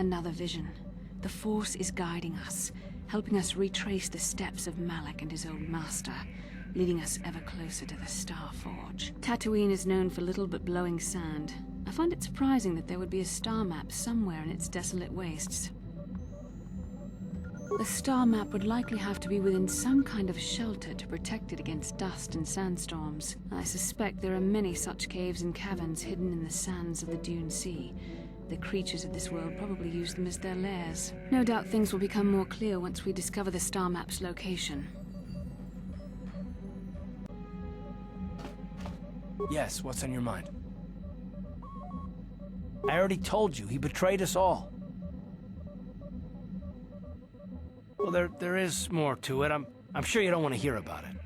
Another vision. The Force is guiding us, helping us retrace the steps of Malak and his old master, leading us ever closer to the Star Forge. Tatooine is known for little but blowing sand. I find it surprising that there would be a star map somewhere in its desolate wastes. The star map would likely have to be within some kind of shelter to protect it against dust and sandstorms. I suspect there are many such caves and caverns hidden in the sands of the Dune Sea. The creatures of this world probably use them as their lairs. No doubt things will become more clear once we discover the star map's location. Yes, what's on your mind? I already told you, he betrayed us all. Well, there is more to it. I'm sure you don't want to hear about it.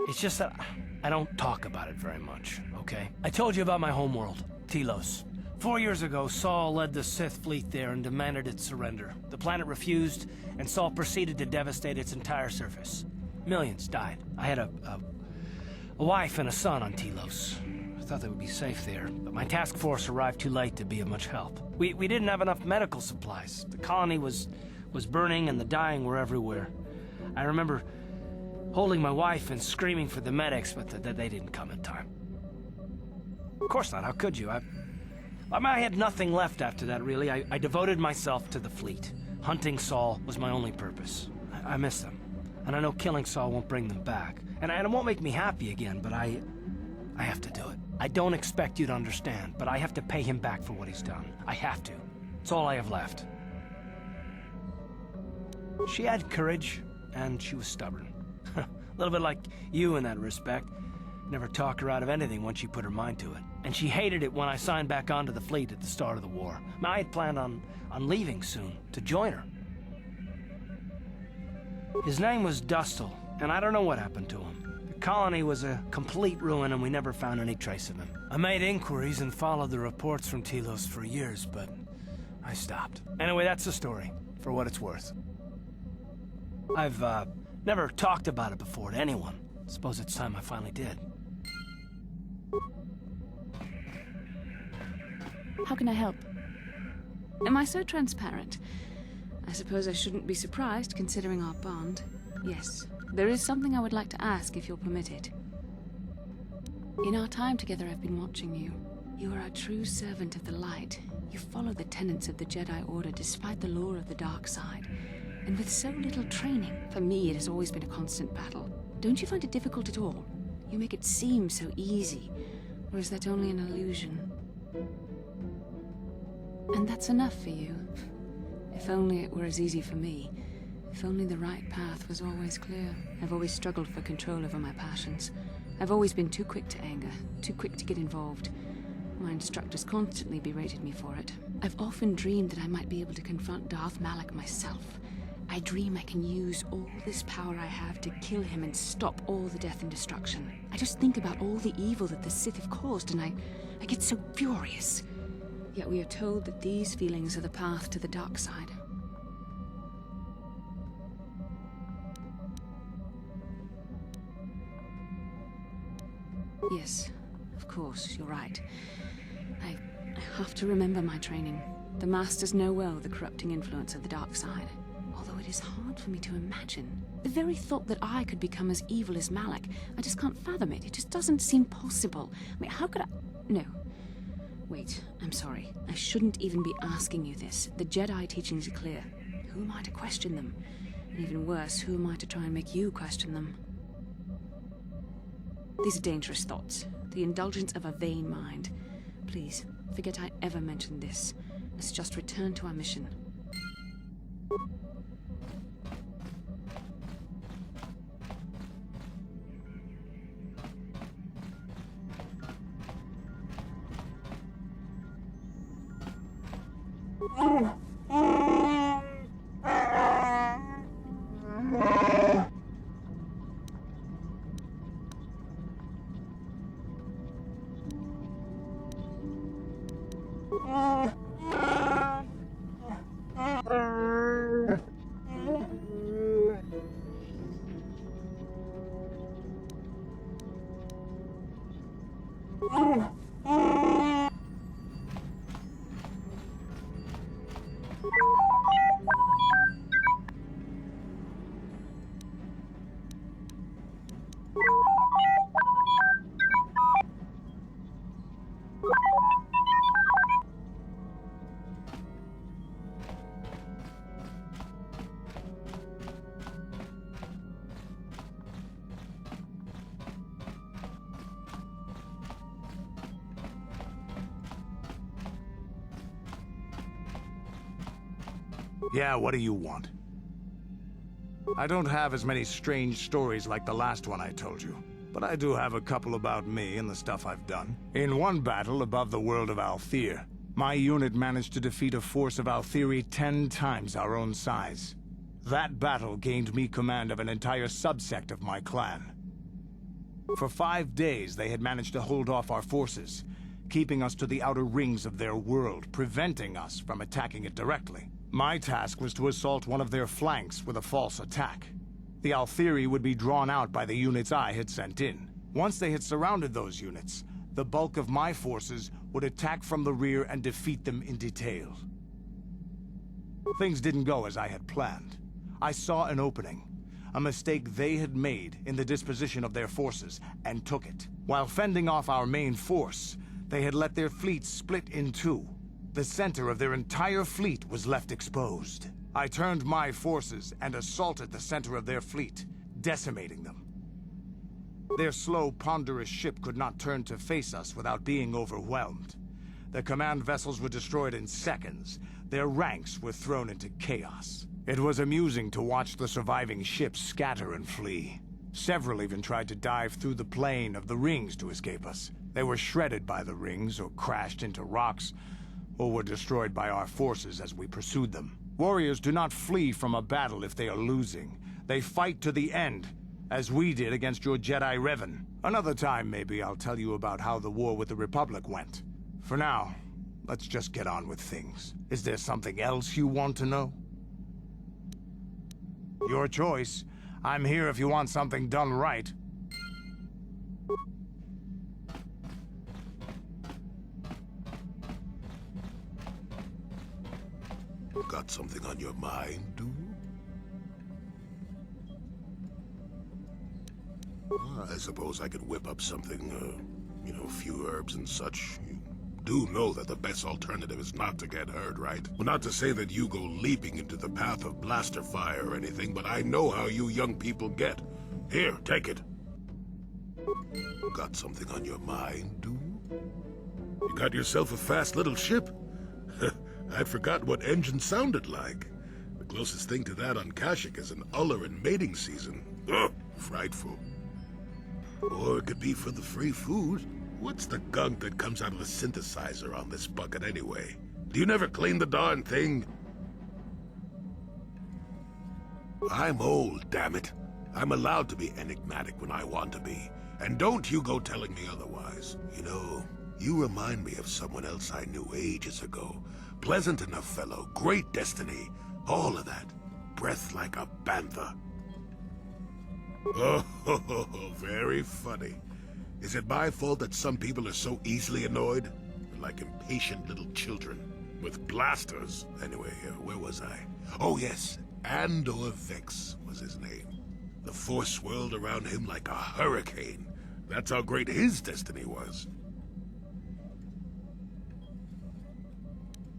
It's just that I don't talk about it very much, okay? I told you about my homeworld, Telos. 4 years ago, Saul led the Sith fleet there and demanded its surrender. The planet refused, and Saul proceeded to devastate its entire surface. Millions died. I had a wife and a son on Telos. I thought they would be safe there, but my task force arrived too late to be of much help. We didn't have enough medical supplies. The colony was burning and the dying were everywhere. I remember holding my wife and screaming for the medics, but they didn't come in time. Of course not, how could you? I had nothing left after that, really. I devoted myself to the fleet. Hunting Saul was my only purpose. I miss them, and I know killing Saul won't bring them back. And it won't make me happy again, but I have to do it. I don't expect you to understand, but I have to pay him back for what he's done. I have to. It's all I have left. She had courage, and she was stubborn. A little bit like you in that respect. Never talk her out of anything once she put her mind to it. And she hated it when I signed back onto the fleet at the start of the war. I had planned on leaving soon, to join her. His name was Dustil, and I don't know what happened to him. The colony was a complete ruin, and we never found any trace of him. I made inquiries and followed the reports from Telos for years, but I stopped. Anyway, that's the story, for what it's worth. I've never talked about it before to anyone. Suppose it's time I finally did. How can I help? Am I so transparent? I suppose I shouldn't be surprised, considering our bond. Yes, there is something I would like to ask, if you'll permit it. In our time together, I've been watching you. You are a true servant of the light. You follow the tenets of the Jedi Order despite the lure of the dark side. And with so little training, for me it has always been a constant battle. Don't you find it difficult at all? You make it seem so easy. Or is that only an illusion? And that's enough for you. If only it were as easy for me. If only the right path was always clear. I've always struggled for control over my passions. I've always been too quick to anger, too quick to get involved. My instructors constantly berated me for it. I've often dreamed that I might be able to confront Darth Malak myself. I dream I can use all this power I have to kill him and stop all the death and destruction. I just think about all the evil that the Sith have caused, and I get so furious. Yet we are told that these feelings are the path to the dark side. Yes, of course, you're right. I have to remember my training. The Masters know well the corrupting influence of the dark side. Although it is hard for me to imagine. The very thought that I could become as evil as Malak, I just can't fathom it. It just doesn't seem possible. I mean, how could I... No. Wait, I'm sorry. I shouldn't even be asking you this. The Jedi teachings are clear. Who am I to question them? And even worse, who am I to try and make you question them? These are dangerous thoughts. The indulgence of a vain mind. Please, forget I ever mentioned this. Let's just return to our mission. Yeah, what do you want? I don't have as many strange stories like the last one I told you, but I do have a couple about me and the stuff I've done. In one battle above the world of Althir, my unit managed to defeat a force of Althiri 10 times our own size. That battle gained me command of an entire subsect of my clan. For 5 days, they had managed to hold off our forces, keeping us to the outer rings of their world, preventing us from attacking it directly. My task was to assault one of their flanks with a false attack. The Althiri would be drawn out by the units I had sent in. Once they had surrounded those units, the bulk of my forces would attack from the rear and defeat them in detail. Things didn't go as I had planned. I saw an opening, a mistake they had made in the disposition of their forces, and took it. While fending off our main force, they had let their fleet split in two. The center of their entire fleet was left exposed. I turned my forces and assaulted the center of their fleet, decimating them. Their slow, ponderous ship could not turn to face us without being overwhelmed. The command vessels were destroyed in seconds. Their ranks were thrown into chaos. It was amusing to watch the surviving ships scatter and flee. Several even tried to dive through the plane of the rings to escape us. They were shredded by the rings, or crashed into rocks, or were destroyed by our forces as we pursued them. Warriors do not flee from a battle if they are losing. They fight to the end, as we did against your Jedi Revan. Another time, maybe, I'll tell you about how the war with the Republic went. For now, let's just get on with things. Is there something else you want to know? Your choice. I'm here if you want something done right. Got something on your mind, dude? Well, I suppose I could whip up something, a few herbs and such. You do know that the best alternative is not to get hurt, right? Well, not to say that you go leaping into the path of blaster fire or anything, but I know how you young people get. Here, take it. Got something on your mind, dude? You got yourself a fast little ship? I'd forgotten what engine sounded like. The closest thing to that on Kashyyyk is an Uller in mating season. Ugh, frightful. Or it could be for the free food. What's the gunk that comes out of the synthesizer on this bucket anyway? Do you never clean the darn thing? I'm old, damn it. I'm allowed to be enigmatic when I want to be. And don't you go telling me otherwise. You know, you remind me of someone else I knew ages ago. Pleasant enough fellow, great destiny, all of that. Breath like a bantha. Oh, very funny. Is it my fault that some people are so easily annoyed? They're like impatient little children. With blasters. Anyway, where was I? Oh yes, Andor Vex was his name. The force swirled around him like a hurricane. That's how great his destiny was.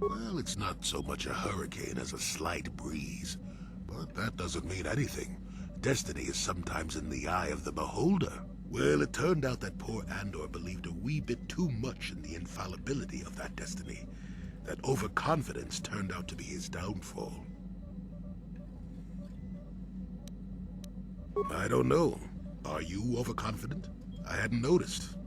Well, it's not so much a hurricane as a slight breeze. But that doesn't mean anything. Destiny is sometimes in the eye of the beholder. Well, it turned out that poor Andor believed a wee bit too much in the infallibility of that destiny. That overconfidence turned out to be his downfall. I don't know. Are you overconfident? I hadn't noticed.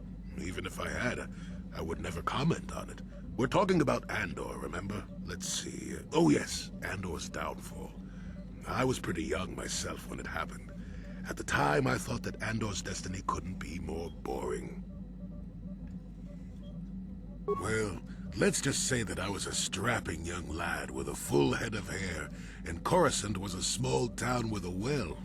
Even if I had, I would never comment on it. We're talking about Andor, remember? Let's see. Oh yes, Andor's downfall. I was pretty young myself when it happened. At the time, I thought that Andor's destiny couldn't be more boring. Well, let's just say that I was a strapping young lad with a full head of hair, and Coruscant was a small town with a well.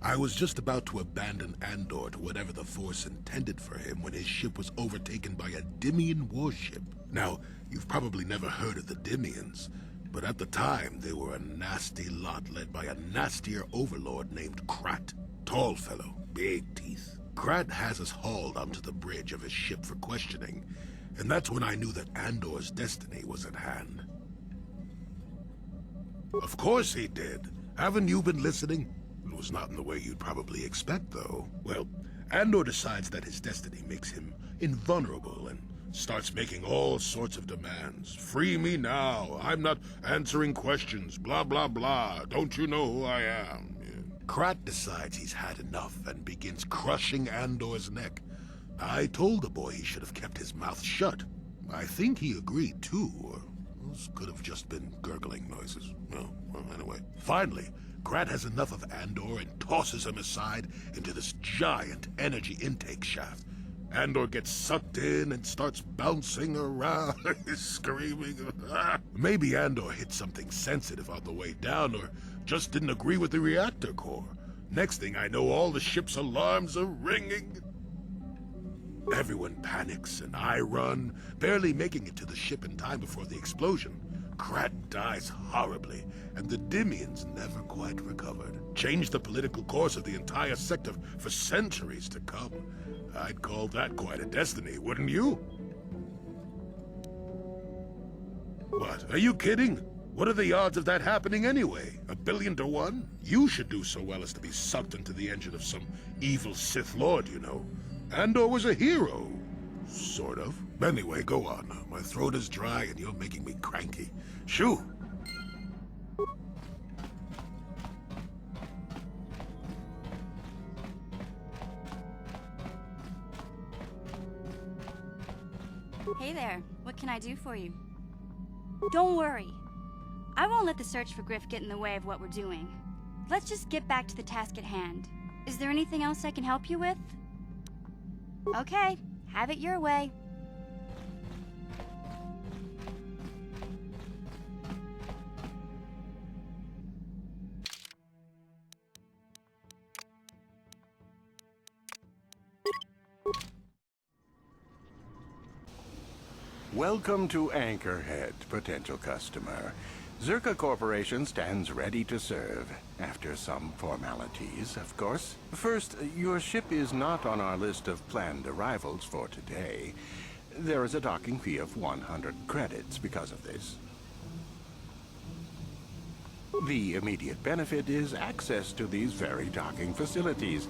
I was just about to abandon Andor to whatever the Force intended for him when his ship was overtaken by a Dimian warship. Now, you've probably never heard of the Dimians, but at the time they were a nasty lot led by a nastier overlord named Krat. Tall fellow, big teeth. Krat has us hauled onto the bridge of his ship for questioning, and that's when I knew that Andor's destiny was at hand. Of course he did. Haven't you been listening? It was not in the way you'd probably expect, though. Well, Andor decides that his destiny makes him invulnerable and starts making all sorts of demands. Free me now. I'm not answering questions. Blah, blah, blah. Don't you know who I am? Krat decides he's had enough and begins crushing Andor's neck. I told the boy he should have kept his mouth shut. I think he agreed, too, or those could have just been gurgling noises. Well, anyway. Finally, Krat has enough of Andor and tosses him aside into this giant energy intake shaft. Andor gets sucked in and starts bouncing around, screaming. Maybe Andor hit something sensitive on the way down, or just didn't agree with the reactor core. Next thing I know, all the ship's alarms are ringing. Everyone panics, and I run, barely making it to the ship in time before the explosion. Krat dies horribly, and the Dimians never quite recovered. Changed the political course of the entire sector for centuries to come. I'd call that quite a destiny, wouldn't you? What, are you kidding? What are the odds of that happening anyway? 1,000,000,000 to 1? You should do so well as to be sucked into the engine of some evil Sith Lord, you know. Andor was a hero. Sort of. Anyway, go on. My throat is dry and you're making me cranky. Shoo! Hey there, what can I do for you? Don't worry. I won't let the search for Griff get in the way of what we're doing. Let's just get back to the task at hand. Is there anything else I can help you with? Okay, have it your way. Welcome to Anchorhead, potential customer. Zerka Corporation stands ready to serve. After some formalities, of course. First, your ship is not on our list of planned arrivals for today. There is a docking fee of 100 credits because of this. The immediate benefit is access to these very docking facilities.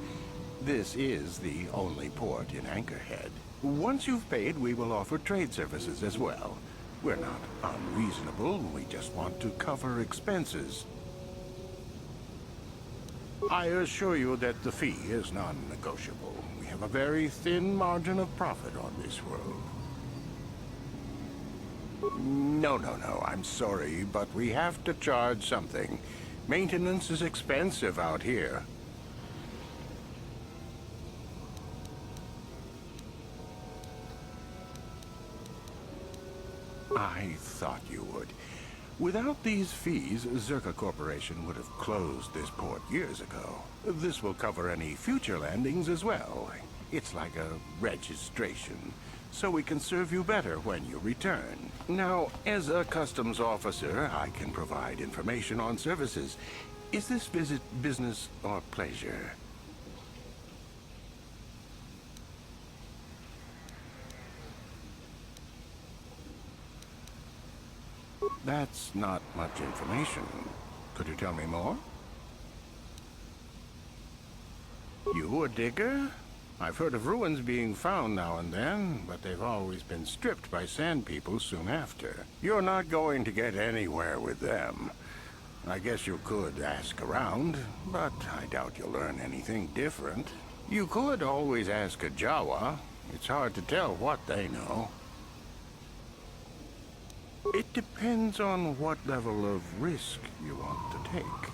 This is the only port in Anchorhead. Once you've paid, we will offer trade services as well. We're not unreasonable, we just want to cover expenses. I assure you that the fee is non-negotiable. We have a very thin margin of profit on this road. No, I'm sorry, but we have to charge something. Maintenance is expensive out here. I thought you would. Without these fees, Zerka Corporation would have closed this port years ago. This will cover any future landings as well. It's like a registration, so we can serve you better when you return. Now, as a customs officer, I can provide information on services. Is this visit business or pleasure? That's not much information. Could you tell me more? You a digger? I've heard of ruins being found now and then, but they've always been stripped by sand people soon after. You're not going to get anywhere with them. I guess you could ask around, but I doubt you'll learn anything different. You could always ask a Jawa. It's hard to tell what they know. It depends on what level of risk you want to take.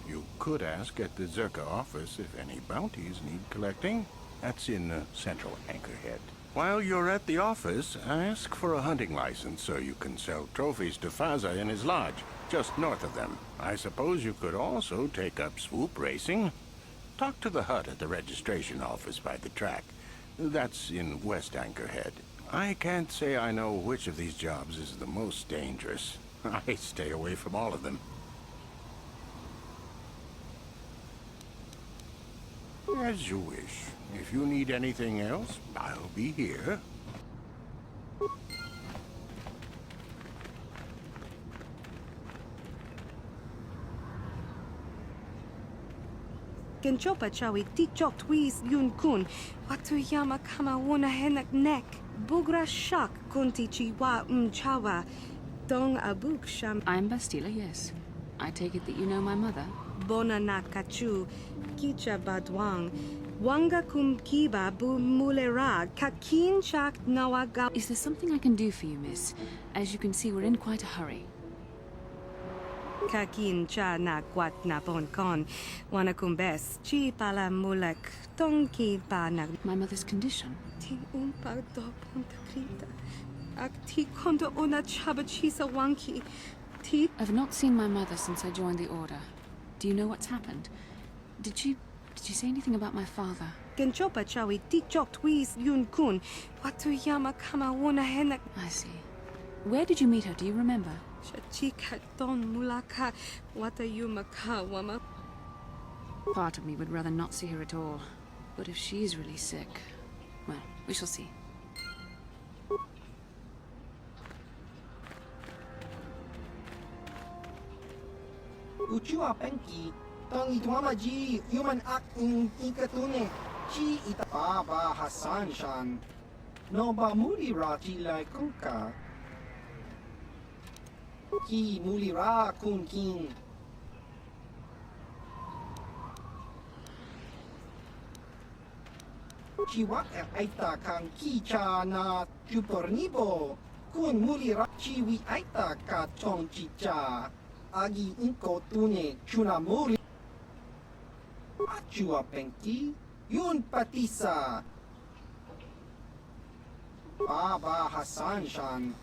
You could ask at the Zerka office if any bounties need collecting. That's in central Anchorhead. While you're at the office, ask for a hunting license so you can sell trophies to Faza in his lodge, just north of them. I suppose you could also take up swoop racing. Talk to the hut at the registration office by the track. That's in West Anchorhead. I can't say I know which of these jobs is the most dangerous. I stay away from all of them. As you wish. If you need anything else, I'll be here. Genchopa chawi tichok twis yun kun. Watuyama kama wona henak nek. Bugra shak kunti chiwa chawa. Dong abuk sham. I'm Bastila, yes. I take it that you know my mother? Bona na kachu. Kicha badwang. Wanga kum kiba bu mulera. Kakin chak nawaga. Is there something I can do for you, miss? As you can see, we're in quite a hurry. Kakin cha na kwat na bon kon. Wana kumbes. Chi pala mulek. Tong ki ba na. My mother's condition? Ti umpa do ponta krita. Ak ti kondo ona chaba chisa wanki. Ti. I've not seen my mother since I joined the Order. Do you know what's happened? Did she say anything about my father? Genchopa chawi tichok twis yun kun. Watuyama kama wona henak. I see. Where did you meet her? Do you remember? Chachika don mulaka. Watayuma ka wama. Part of me would rather not see her at all. But if she is really sick, well, we shall see. Uchua penki, tang ituama ji human act in ikatune, chi itapaba Hasan shan. No ba muli rati lai kunka. Ki muli ra kun king. Chiwak aita kang kicha na chupornibo. Kun muli ra chiwi aita ka chong chicha. Agi inko tune chuna muli. Achua penki. Yun patisa. Baba Hasan shan.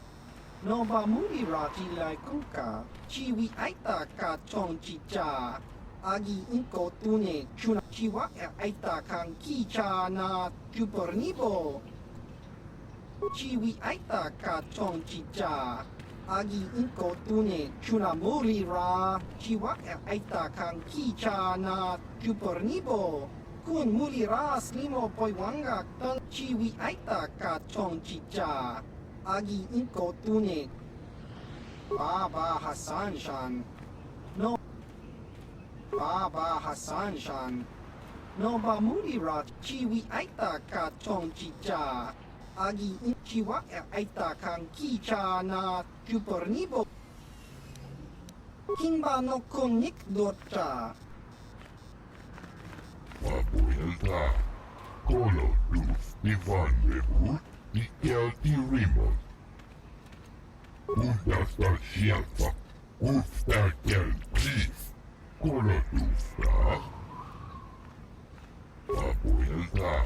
No ba muli rati lai kunka. Chiwi aita ka chong chicha. Agi inko tune chuna chiwa aita kang kicha na chupornibo. Chiwi aita ka chong chicha. Agi inko tune chuna muli ra. Chiwa aita kang kicha na chupornibo. Kun muli ra slimo poiwanga tang chiwi aita ka chong chicha. Agi inko tune. Baba Hasan shan. No. Baba Hasan shan. No ba muli ra chiwi aita ka chong chicha. Agi in chiwa aita kang kicha na chupornibo. Kimba no konik dota. Papuelta, Colo Luz, Ivan Lebur, Ikelti Rimos. Uudasta sieltä, uudesta keltis, Colo Luzta. Papuelta,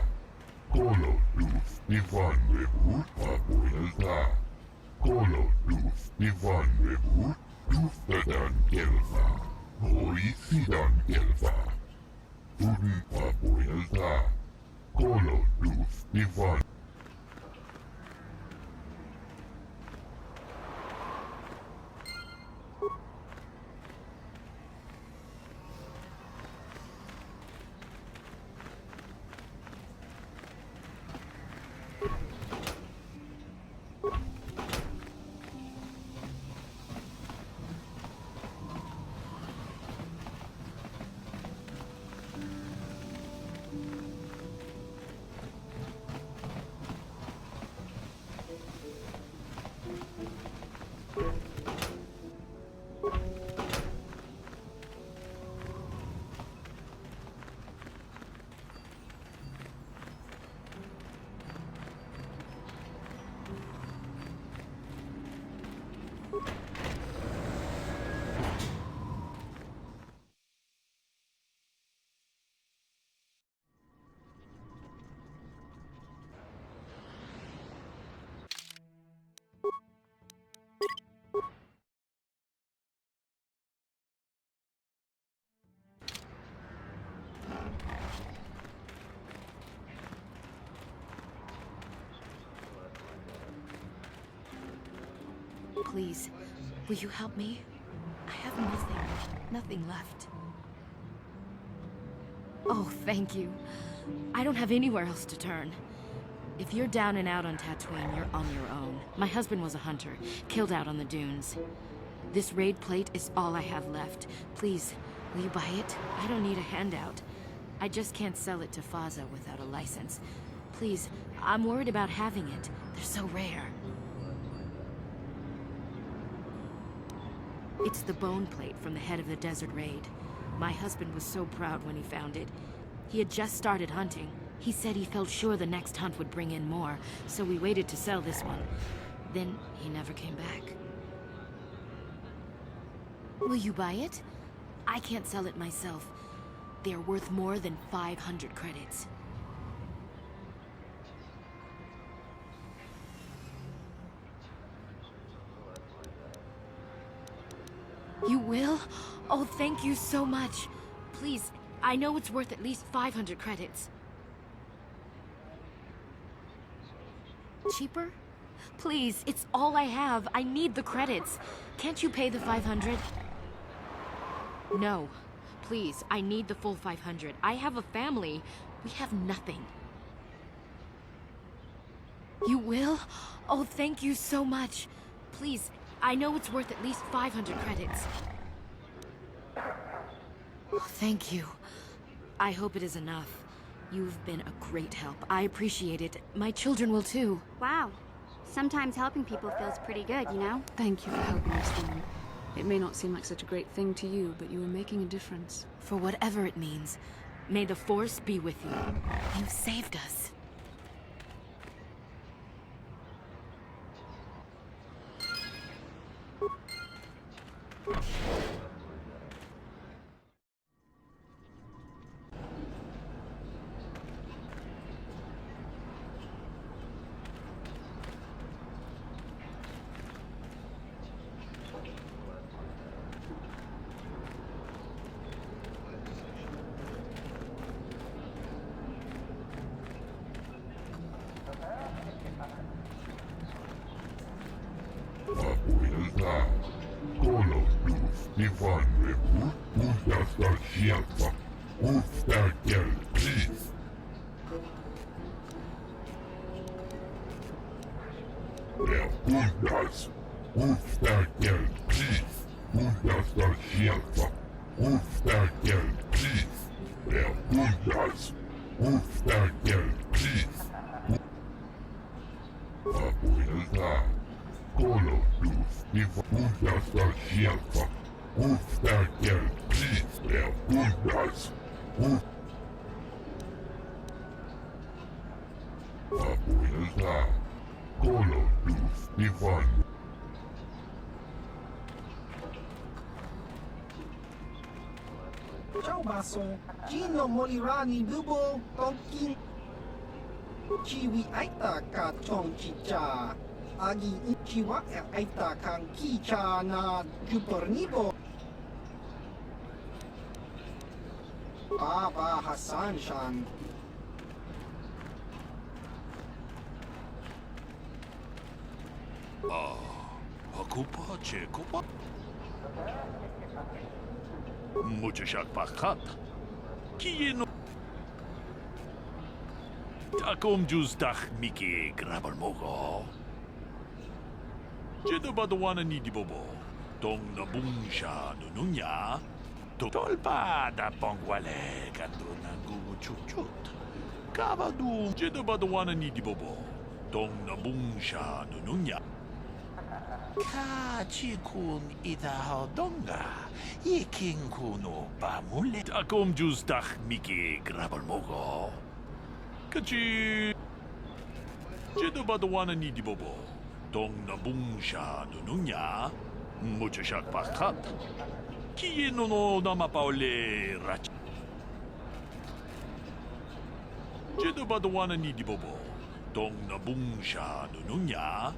Colo Luz, Ivan Lebur, Papuelta, Colo Luz, Ivan Lebur, Justetan kelva, Hoisidan kelva. Tudin papuelta, Colo Luz, Ivan. Please, Will you help me? I have nothing left. Oh, thank you. I don't have anywhere else to turn. If you're down and out on Tatooine, you're on your own. My husband was a hunter, killed out on the dunes. This raid plate is all I have left. Please, will you buy it? I don't need a handout. I just can't sell it to Faza without a license. Please, I'm worried about having it. They're so rare. It's the bone plate from the head of the desert raid. My husband was so proud when he found it. He had just started hunting. He said he felt sure the next hunt would bring in more, so we waited to sell this one. Then he never came back. Will you buy it? I can't sell it myself. They're worth more than 500 credits. You will? Oh, thank you so much. Please, I know it's worth at least 500 credits. Cheaper? Please, it's all I have. I need the credits. Can't you pay the 500? No. Please, I need the full 500. I have a family. We have nothing. You will? Oh, thank you so much. Please, I know it's worth at least 500 credits. Oh, thank you. I hope it is enough. You've been a great help. I appreciate it. My children will too. Wow. Sometimes helping people feels pretty good, you know? Thank you for helping us, Thorn. It may not seem like such a great thing to you, but you are making a difference. For whatever it means, may the Force be with you. You saved us. Abuelita, Colo Luz, Ivan Rebut, Usta Sierpa, Usta Gelpris. Puntas, Usta Gelpris, Usta Sierpa, Usta Gelpris. Puntas, Usta Gelpris. Abuelita, Colo Luz, Ivan Usta Sierpa, Usta Gelpris. Puntas, Abuelita, Colo Luz, Ivan. Ciao baso, Gino Molirani Bubo Tonkin Chiwi Aita Ka Chong Chicha Agi Chiwa Aita Kang Kicha Na Jupernibo Baba Hassan Shan Hakupa Chekopa Muchashak Pakat Kieno Takom Justach Miki Grabarmogo Jedo Badawana Nidibobo Tong Nabungsha Nununya Tolpa da Pongwale Kandunangu Chuchut Kavadu Jedo Badawana Nidibobo Tong Nabungsha Nununya Kachikun Idahodonga, Ikinkuno Bamule. Takom Justach Miki Grabalmogo. Kachi Jedo Badawana Nidibobo. Tong Nabungsha Nununya. Muchashak Pakat. Kieno no Namapaole Rach. Jedo Badawana Nidibobo. Tong Nabungsha Nununya.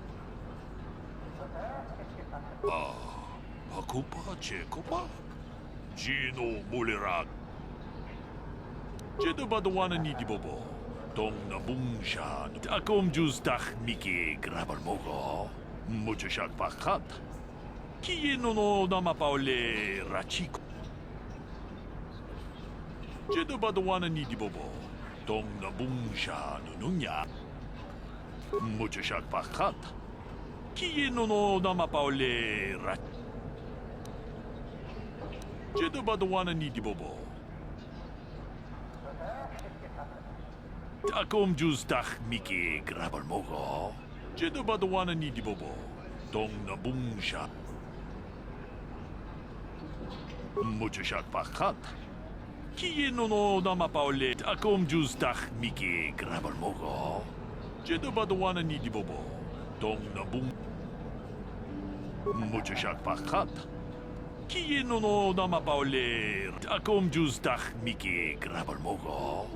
Hakupa Chekopa Gino Mulirak Jedo Badawana Nidibobo Tong Nabungsha Takom Justach Miki Grabalmogo Muchashak Pakat Kieno no namapaole rachiko. Jedo badawana ni di bobo. Dong na bungsha nununya. Mucho shak pakat. Kieno no namapaole rach. Jedo badawana ni di bobo. Takom jus tach miki grabal mogo. Jedo badawana ni di bobo. Dong na bungsha. Mucho shak pakat. Kieno no namapaole. Takom jus tach miki grabal mogo. Jedo badawana ni di bobo. Dong na bung. Mucho shak pakat. Kieno no namapaole. Takom jus tach miki grabal mogo.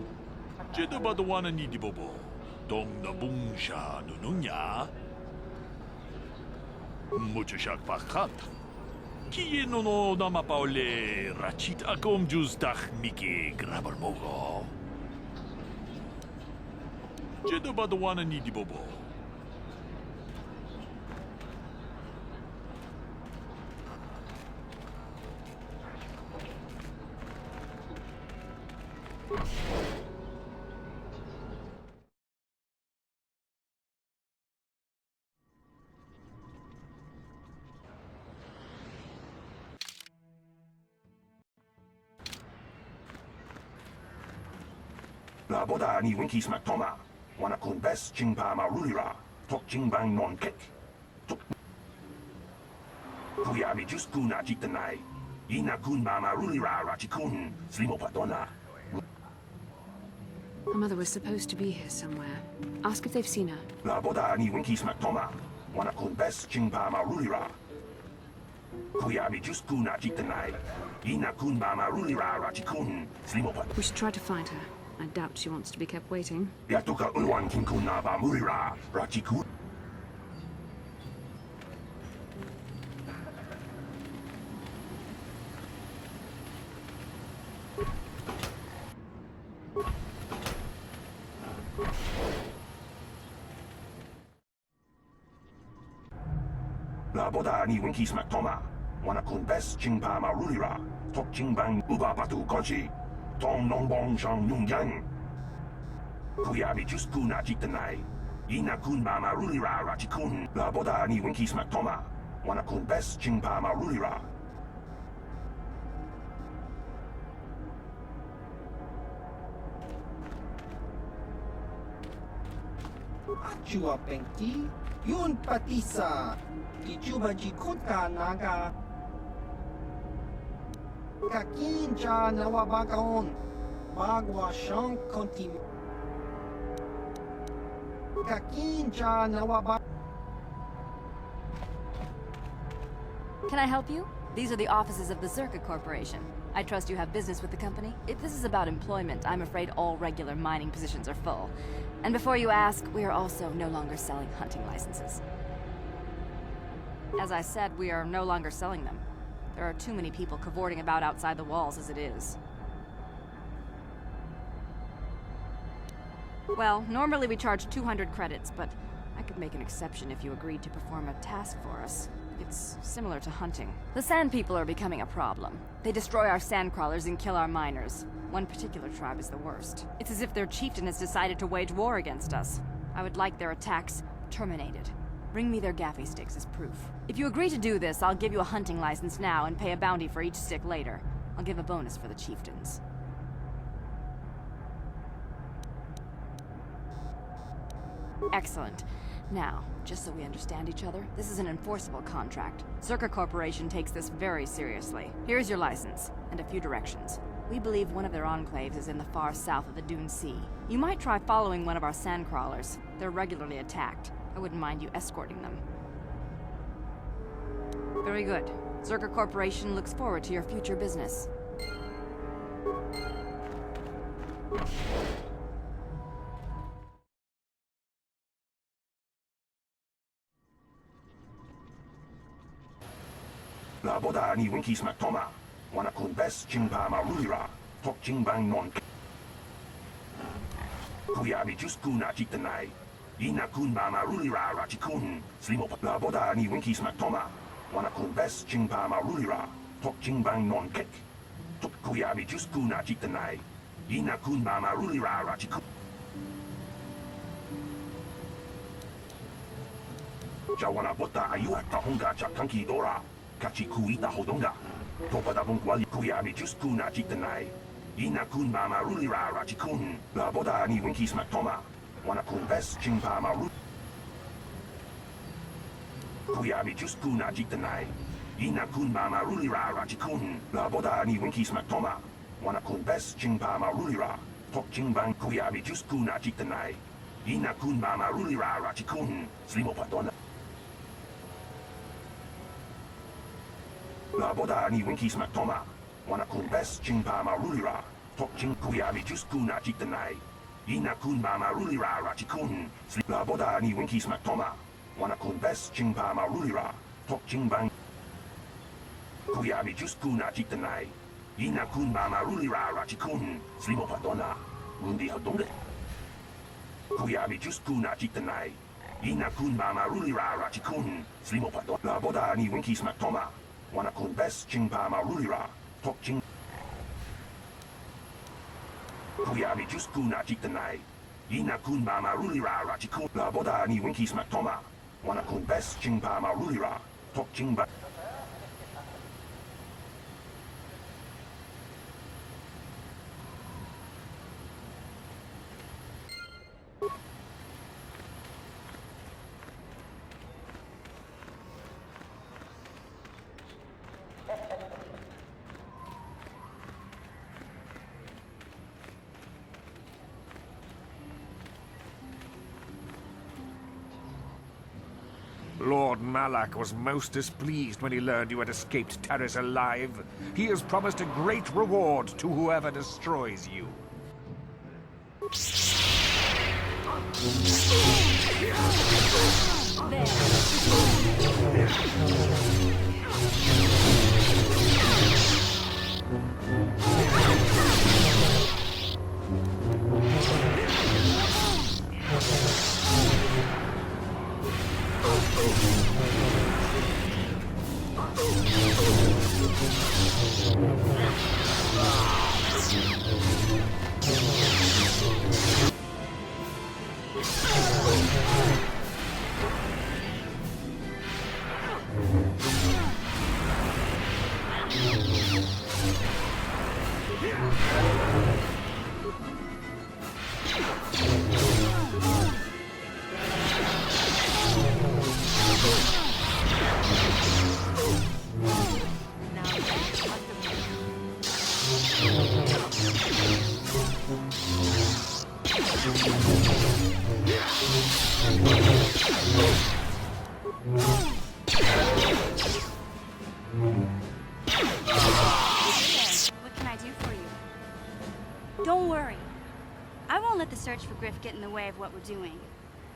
Jedo badawana ni di bobo. Dong na bungsha nununya. Mucho shak pakat. Kieno no namapaole. Rachit akom jus tach miki grabal mogo. Jedo badawana ni di bobo. La boda ni winki smak toma. Wana kun bes chingpa ma rulira. Tok chingbang non kek. Tok. Kuya mi just kuna jitanai. Ina kun ma rulira rachikun. Slimo patona. My mother was supposed to be here somewhere. Ask if they've seen her. La boda ni winki smak toma. Wana kun bes chingpa ma rulira. Kuya mi just kuna jitanai. Ina kun ma rulira rachikun. Slimo patona. We should try to find her. I doubt she wants to be kept waiting. Yatuka unwan kinkuna ba murira rachikun. La boda ni winki smak toma. Wana kun bes chingpa ma rulira. Tok chingbang uba batu koji. Tong nong bong shang nung yang. Kuya mi just kuna jitanai. Ina kun ma rulira rachikun. La boda ni winki smak toma. Wana kun bes chingpa ma rulira. Achua Penki, Yun Patisa, Ichuba Jikuta Naga, Kakinja Nawabagaon, Bagwa Shank Conti, Kakinja Nawabag. Can I help you? These are the offices of the Zerka Corporation. I trust you have business with the company. If this is about employment, I'm afraid all regular mining positions are full. And before you ask, we are also no longer selling hunting licenses. As I said, we are no longer selling them. There are too many people cavorting about outside the walls as it is. Well, normally we charge 200 credits, but I could make an exception if you agreed to perform a task for us. It's similar to hunting. The Sand People are becoming a problem. They destroy our sandcrawlers and kill our miners. One particular tribe is the worst. It's as if their chieftain has decided to wage war against us. I would like their attacks terminated. Bring me their gaffy sticks as proof. If you agree to do this, I'll give you a hunting license now and pay a bounty for each stick later. I'll give a bonus for the chieftains. Excellent. Now, just so we understand each other, this is an enforceable contract. Zerka Corporation takes this very seriously. Here's your license, and a few directions. We believe one of their enclaves is in the far south of the Dune Sea. You might try following one of our sandcrawlers. They're regularly attacked. I wouldn't mind you escorting them. Very good. Zerka Corporation looks forward to your future business. La boda ni winki smak toma. Wana kun bes chingpa ma rulira. Tok chingbang non. Kuya mi just kuna jitanai. Ina kun ma rulira rachikun. Slimo la boda ni winki smak toma. Wanakun best Chingpa Marulira, Tok Chingbang non kek. Tok Kuyabi Juskuna Chitanai, Inakun Marulira Rachiku. Jawana Bota Ayuata Honga Chakanki Dora, Kachikuita Hodonga. Topada Bunkwali Kuyabi Juskuna Chitanai, Inakun Marulira Rachikun, La Boda Ni Winkies Matoma, Wanakun best Chingpa Maru. Kuyabi Juskuna Chitanai, Inakun Marulira Rachikun, La Boda Ni Winkies Matoma, Wanakun best Chingpa Marulira, Tok Chingbang Kuyabi Juskuna Chitanai, Inakun Marulira Rachikun, Slimopadona. La Boda Ni Winkies Matoma, Wanakun best Chingpa Marulira, Tok Ching Kuyabi Juskuna Chitanai, Inakun Marulira Rachikun, La Boda Ni Winkies Matoma, Wanakun best Chingpa Marulira, Tok Chingbang Kuyabi Juskuna Chitanai, Inakun Marulira Rachikun, Slimopadona, Mundi Hadonge. Kuyabi Juskuna Chitanai, Inakun Marulira Rachikun, Slimopadona, La Boda Ni Winkies Matoma, Wanakun best Chingpa Marulira, Tok Ching Kuyabi Juskuna Chitanai, Inakun Marulira Rachikun, La Boda Ni Winkies Matoma, Wanakun best Chingpa Marulira, Tok Chingba. Lord Malak was most displeased when he learned you had escaped Terrace alive. He has promised a great reward to whoever destroys you. What can I do for you? Don't worry. I won't let the search for Griff get in the way of what we're doing.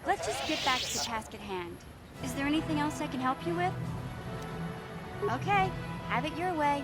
Let's just get back to the task at hand. Is there anything else I can help you with? Okay, have it your way.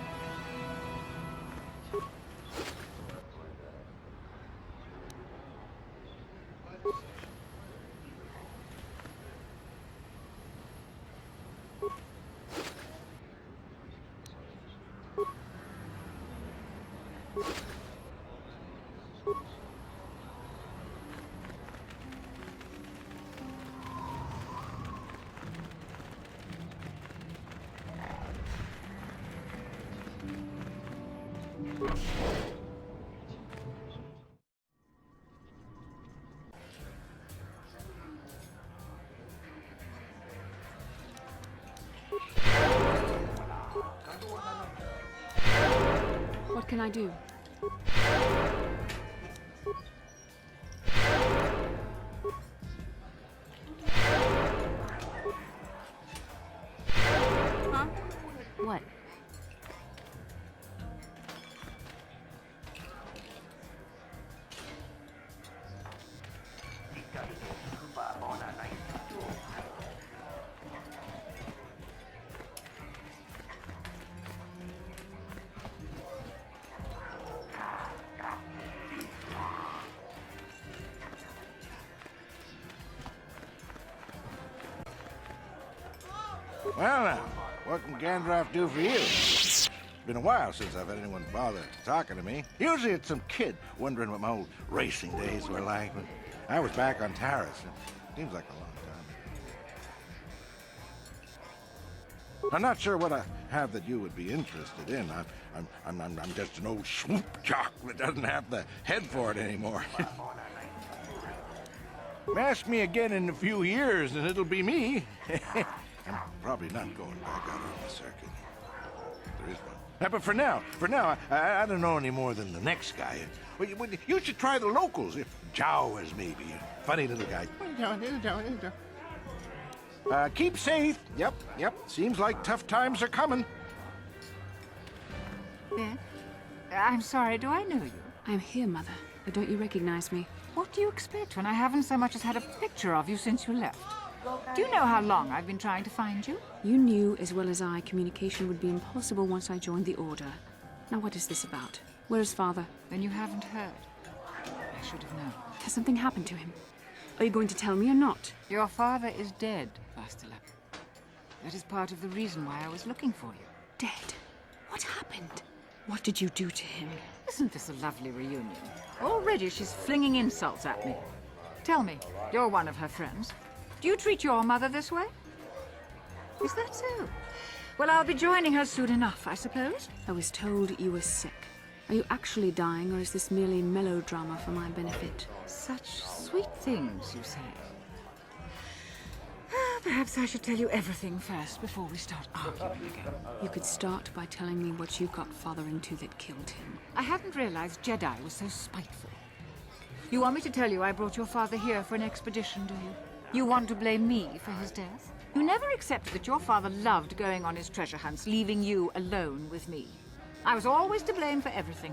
What can I do? Huh? What? Well now, What can Gandalf do for you? It's been a while since I've had anyone bother talking to me. Usually it's some kid wondering what my old racing days were like when I was back on Taris. It seems like a long time. I'm not sure what I have that you would be interested in. I'm just an old swoop jock that doesn't have the head for it anymore. Ask me again in a few years and it'll be me. I'm probably not going back out on the circuit. There is one. But for now, I don't know any more than the next guy. You should try the locals. If Zhao is maybe a funny little guy. Keep safe. Yep. Seems like tough times are coming. Ben? I'm sorry, do I know you? I'm here, Mother. But don't you recognize me? What do you expect when I haven't so much as had a picture of you since you left? Do you know how long I've been trying to find you? You knew as well as I communication would be impossible once I joined the Order. Now what is this about? Where is Father? Then you haven't heard. I should have known. Has something happened to him? Are you going to tell me or not? Your father is dead, Bastila. That is part of the reason why I was looking for you. Dead? What happened? What did you do to him? Isn't this a lovely reunion? Already she's flinging insults at me. Tell me, you're one of her friends. Do you treat your mother this way? Is that so? Well, I'll be joining her soon enough, I suppose. I was told you were sick. Are you actually dying, or is this merely melodrama for my benefit? Such sweet things, you say. Perhaps I should tell you everything first before we start arguing again. You could start by telling me what you got Father into that killed him. I hadn't realized Jedi was so spiteful. You want me to tell you I brought your father here for an expedition, do you? You want to blame me for his death? You never accepted that your father loved going on his treasure hunts, leaving you alone with me. I was always to blame for everything.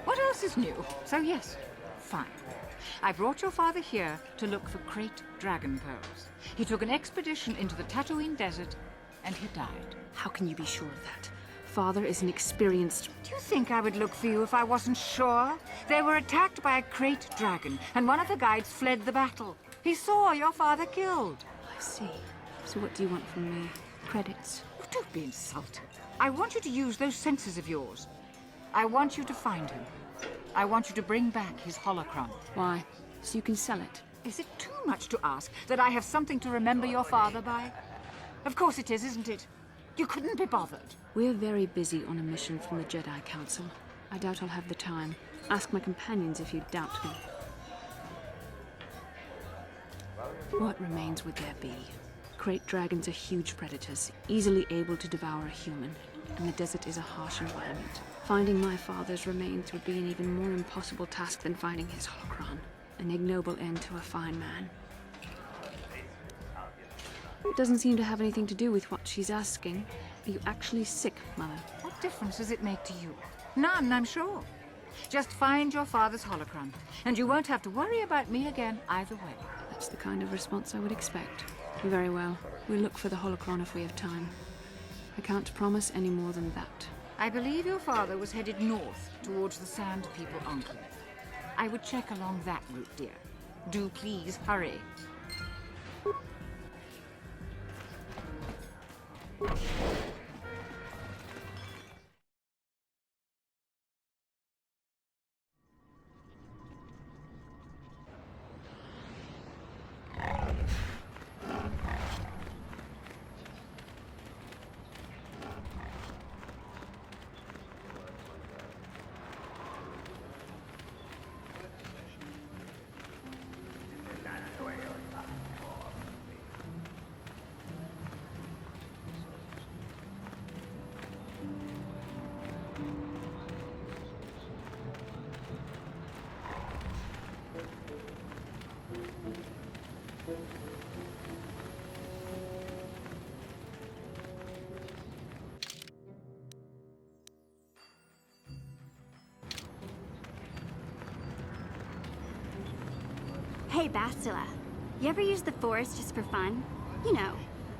What else is new? So yes, fine. I brought your father here to look for great dragon pearls. He took an expedition into the Tatooine desert, and he died. How can you be sure of that? Father is an experienced... Do you think I would look for you if I wasn't sure? They were attacked by a great dragon, and one of the guides fled the battle. He saw your father killed. I see. So what do you want from me? Credits? Oh, don't be insulted. I want you to use those senses of yours. I want you to find him. I want you to bring back his holocron. Why? So you can sell it? Is it too much to ask that I have something to remember your father by? Of course it is, isn't it? You couldn't be bothered. We're very busy on a mission from the Jedi Council. I doubt I'll have the time. Ask my companions if you doubt me. What remains would there be? Great dragons are huge predators, easily able to devour a human, and the desert is a harsh environment. Finding my father's remains would be an even more impossible task than finding his holocron. An ignoble end to a fine man. It doesn't seem to have anything to do with what she's asking. Are you actually sick, Mother? What difference does it make to you? None, I'm sure. Just find your father's holocron, and you won't have to worry about me again either way. That's the kind of response I would expect. Very well. We'll look for the holocron if we have time. I can't promise any more than that. I believe your father was headed north towards the Sand People Enclave. I would check along that route, dear. Do please hurry. Hey, Bastila. You ever use the Force just for fun? You know,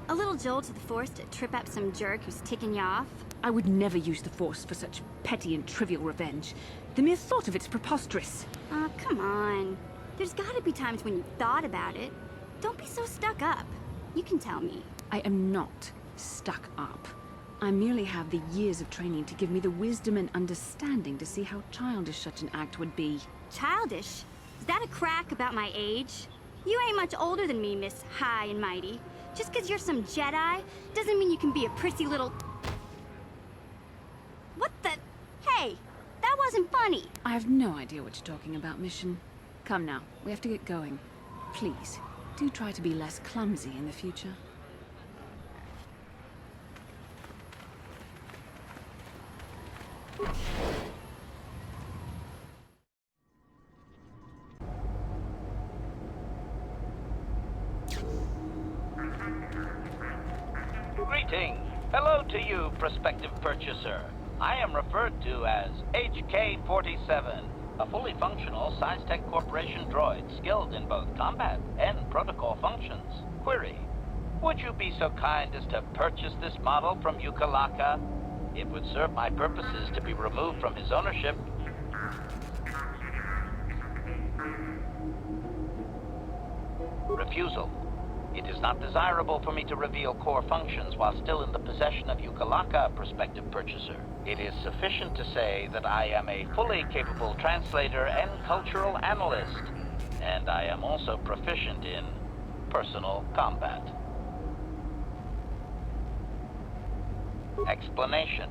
a little jolt to the Force to trip up some jerk who's ticking you off? I would never use the Force for such petty and trivial revenge. The mere thought of it's preposterous. Oh, come on. There's gotta be times when you've thought about it. Don't be so stuck up. You can tell me. I am not stuck up. I merely have the years of training to give me the wisdom and understanding to see how childish such an act would be. Childish? Is that a crack about my age? You ain't much older than me, Miss High and Mighty. Just 'cause you're some Jedi doesn't mean you can be a prissy little... What the... Hey, that wasn't funny. I have no idea what you're talking about, Mission. Come now, we have to get going. Please, do try to be less clumsy in the future. Greetings. Hello to you, prospective purchaser. I am referred to as HK-47, a fully functional SciTech Corporation droid skilled in both combat and protocol functions. Query: would you be so kind as to purchase this model from Ukalaka? It would serve my purposes to be removed from his ownership. Refusal. It is not desirable for me to reveal core functions while still in the possession of Ukalaka, prospective purchaser. It is sufficient to say that I am a fully capable translator and cultural analyst, and I am also proficient in personal combat. Explanation.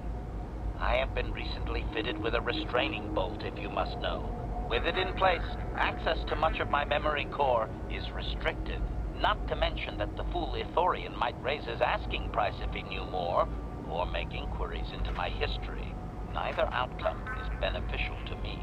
I have been recently fitted with a restraining bolt, if you must know. With it in place, access to much of my memory core is restricted. Not to mention that the fool Ithorian might raise his asking price if he knew more, or make inquiries into my history. Neither outcome is beneficial to me.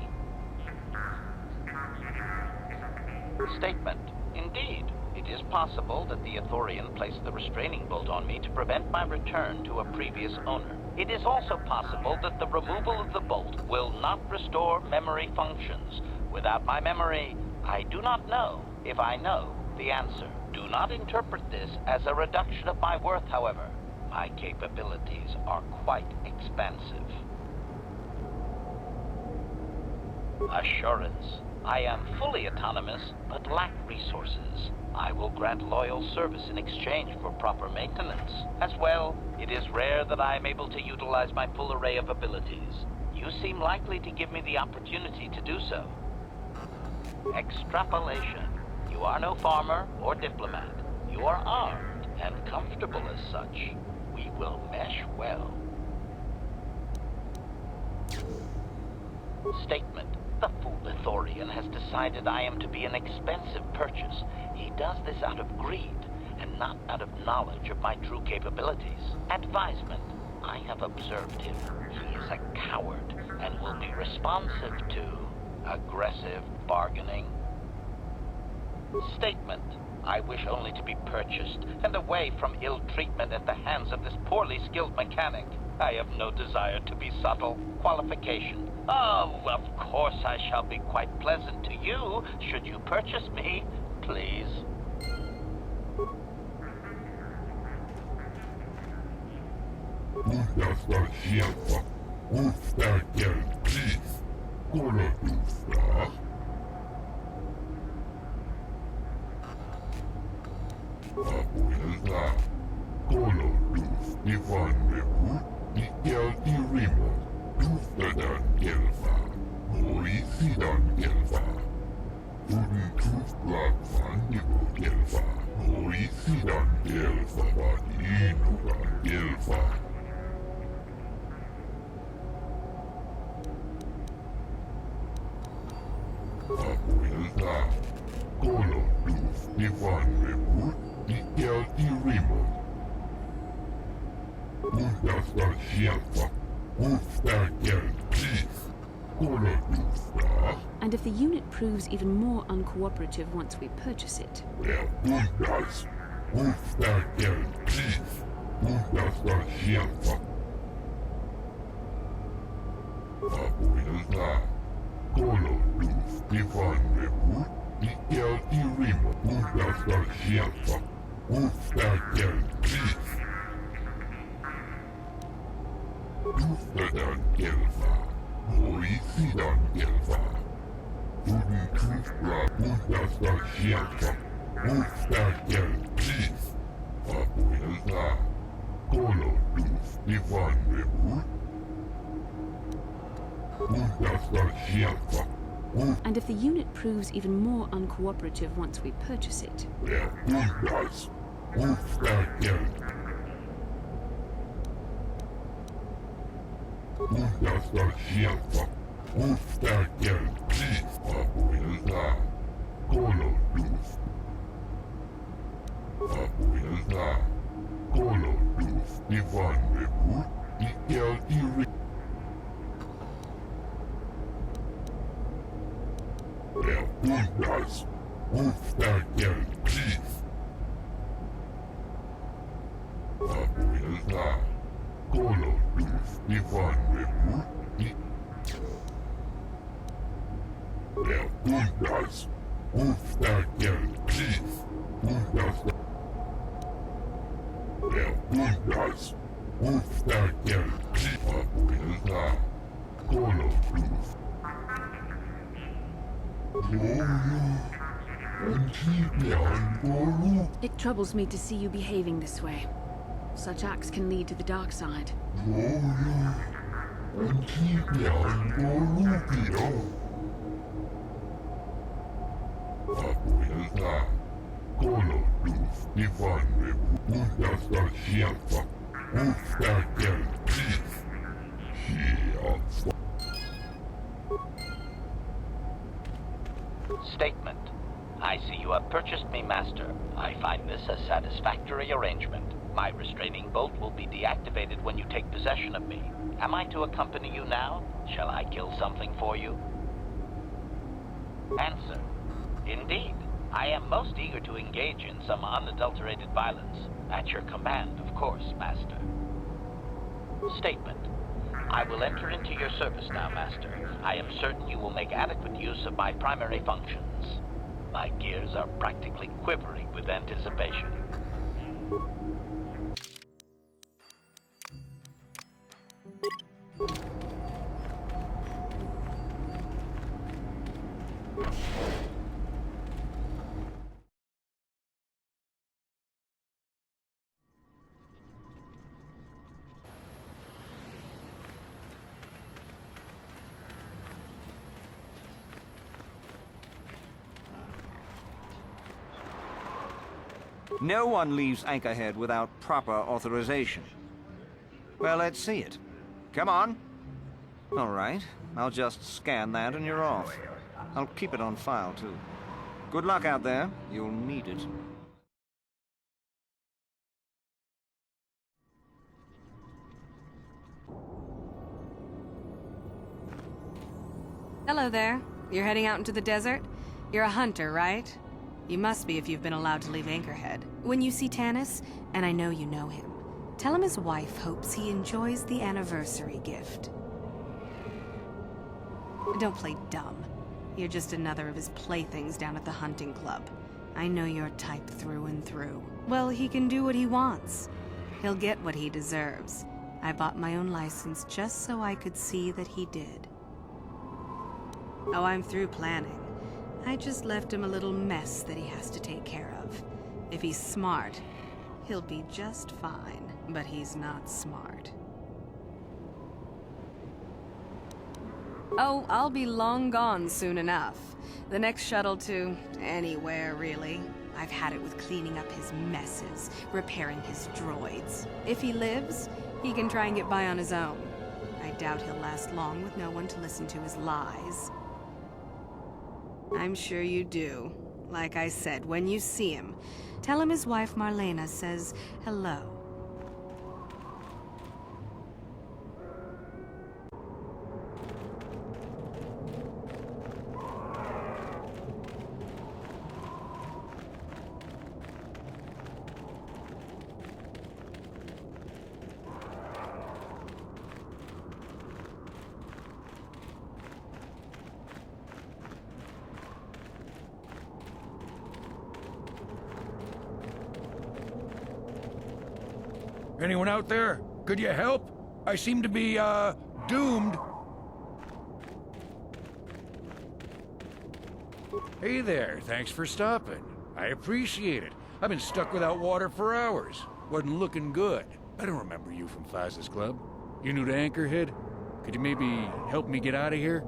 Statement. Indeed, it is possible that the Ithorian placed the restraining bolt on me to prevent my return to a previous owner. It is also possible that the removal of the bolt will not restore memory functions. Without my memory, I do not know if I know the answer. Do not interpret this as a reduction of my worth, however. My capabilities are quite expansive. Assurance. I am fully autonomous, but lack resources. I will grant loyal service in exchange for proper maintenance. As well, it is rare that I am able to utilize my full array of abilities. You seem likely to give me the opportunity to do so. Extrapolation. You are no farmer or diplomat. You are armed and comfortable as such. We will mesh well. Statement. The fool Ithorian has decided I am to be an expensive purchase. He does this out of greed and not out of knowledge of my true capabilities. Advisement. I have observed him. He is a coward and will be responsive to aggressive bargaining. Statement. I wish only to be purchased and away from ill treatment at the hands of this poorly skilled mechanic. I have no desire to be subtle. Qualification. Oh, of course I shall be quite pleasant to you should you purchase me, please. Abuela, Colodus, Ivan Mehu, Ikel Irimo, Tuftadan Gelfa, Moisidan Gelfa, Uden Tufblag Van Nico Gelfa, Moisidan Gelfa, Inugan Gelfa. Abuela, Colodus, Ivan Mehu, Ikel Irimo, Undastar Shelfa, Ufstagel Chief, Colodustar. And if the unit proves even more uncooperative once we purchase it? Undas, Ufstagel Chief, Undastar Shelfa. Abuela, Colodus, Ivan Mehu, Ikel Irimo, Undastar Shelfa, Ufstagel Chief. Uftadan Gelfa, Moisidan Gelfa, Uden Tufblag, Undastar Shelfa, Ufstagel Chief. Abuela, Colodus, Ivan And if the unit proves even more uncooperative once we purchase it... It troubles me to see you behaving this way. Such acts can lead to the dark side. Statement. I see you have purchased me, Master. I find this a satisfactory arrangement. My restraining bolt will be deactivated when you take possession of me. Am I to accompany you now? Shall I kill something for you? Answer. Indeed. I am most eager to engage in some unadulterated violence. At your command, of course, Master. Statement. I will enter into your service now, Master. I am certain you will make adequate use of my primary functions. My gears are practically quivering with anticipation. No one leaves Anchorhead without proper authorization. Well, let's see it. Come on. All right. I'll just scan that and you're off. I'll keep it on file, too. Good luck out there. You'll need it. Hello there. You're heading out into the desert? You're a hunter, right? You must be if you've been allowed to leave Anchorhead. When you see Tanis, and I know you know him, tell him his wife hopes he enjoys the anniversary gift. Don't play dumb. You're just another of his playthings down at the hunting club. I know your type through and through. Well, he can do what he wants. He'll get what he deserves. I bought my own license just so I could see that he did. Oh, I'm through planning. I just left him a little mess that he has to take care of. If he's smart, he'll be just fine. But he's not smart. Oh, I'll be long gone soon enough. The next shuttle to anywhere, really. I've had it with cleaning up his messes, repairing his droids. If he lives, he can try and get by on his own. I doubt he'll last long with no one to listen to his lies. I'm sure you do. Like I said, when you see him, tell him his wife Marlena says hello. Anyone out there? Could you help? I seem to be, doomed. Hey there, thanks for stopping. I appreciate it. I've been stuck without water for hours. Wasn't looking good. I don't remember you from Faz's Club. You new to Anchorhead? Could you maybe help me get out of here?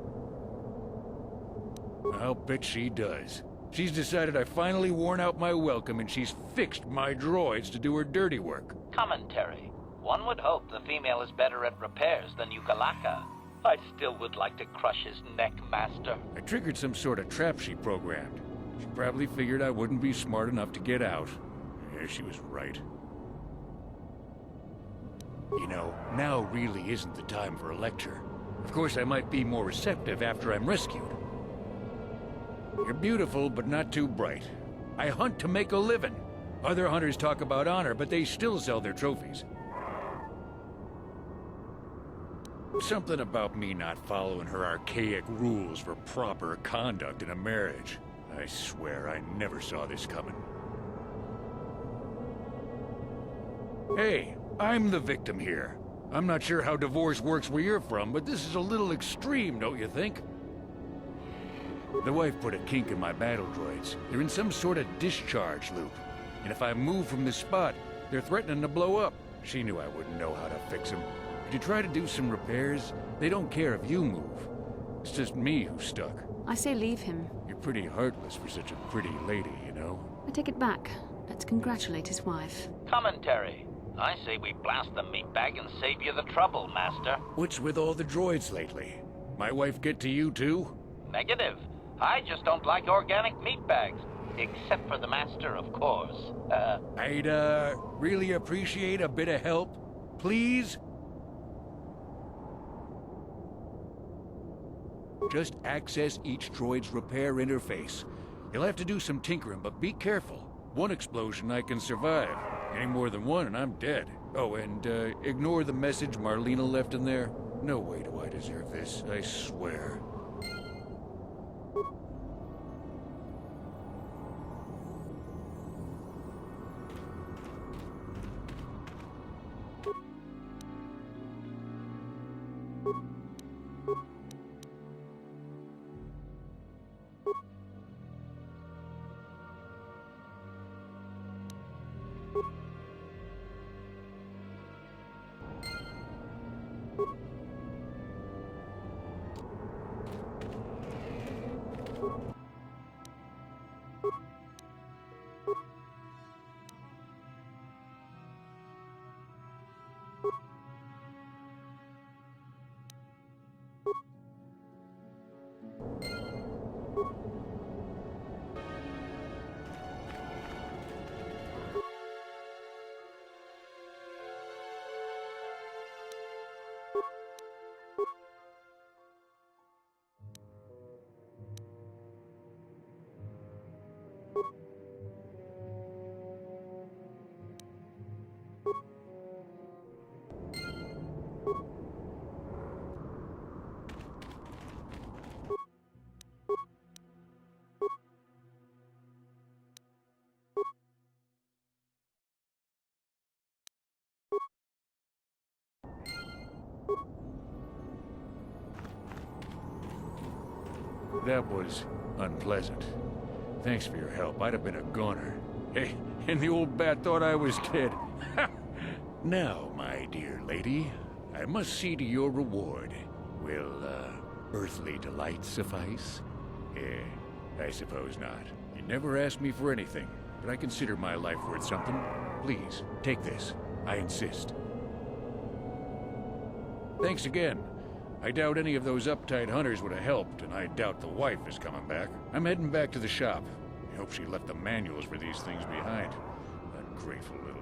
I'll bet she does. She's decided I finally worn out my welcome and she's fixed my droids to do her dirty work. Commentary. One would hope the female is better at repairs than Yukalaka. I still would like to crush his neck, Master. I triggered some sort of trap she programmed. She probably figured I wouldn't be smart enough to get out. Yeah, she was right. You know, now really isn't the time for a lecture. Of course, I might be more receptive after I'm rescued. You're beautiful, but not too bright. I hunt to make a living. Other hunters talk about honor, but they still sell their trophies. Something about me not following her archaic rules for proper conduct in a marriage. I swear I never saw this coming. Hey, I'm the victim here. I'm not sure how divorce works where you're from, but this is a little extreme, don't you think? The wife put a kink in my battle droids. They're in some sort of discharge loop. And if I move from this spot, they're threatening to blow up. She knew I wouldn't know how to fix them. Could you try to do some repairs? They don't care if you move. It's just me who's stuck. I say leave him. You're pretty heartless for such a pretty lady, you know? I take it back. Let's congratulate his wife. Commentary. I say we blast the meatbag and save you the trouble, Master. What's with all the droids lately? My wife get to you too? Negative. I just don't like organic meatbags. Except for the Master, of course. I'd, really appreciate a bit of help. Please? Just access each droid's repair interface. You'll have to do some tinkering, but be careful. One explosion I can survive. Any more than one and I'm dead. Oh, and ignore the message Marlena left in there. No way do I deserve this, I swear. That was unpleasant. Thanks for your help. I'd have been a goner. Hey, and the old bat thought I was dead. Now, my dear lady, I must see to your reward. Will, earthly delight suffice? I suppose not. You never asked me for anything, but I consider my life worth something. Please, take this. I insist. Thanks again. I doubt any of those uptight hunters would have helped, and I doubt the wife is coming back. I'm heading back to the shop. I hope she left the manuals for these things behind. Ungrateful little...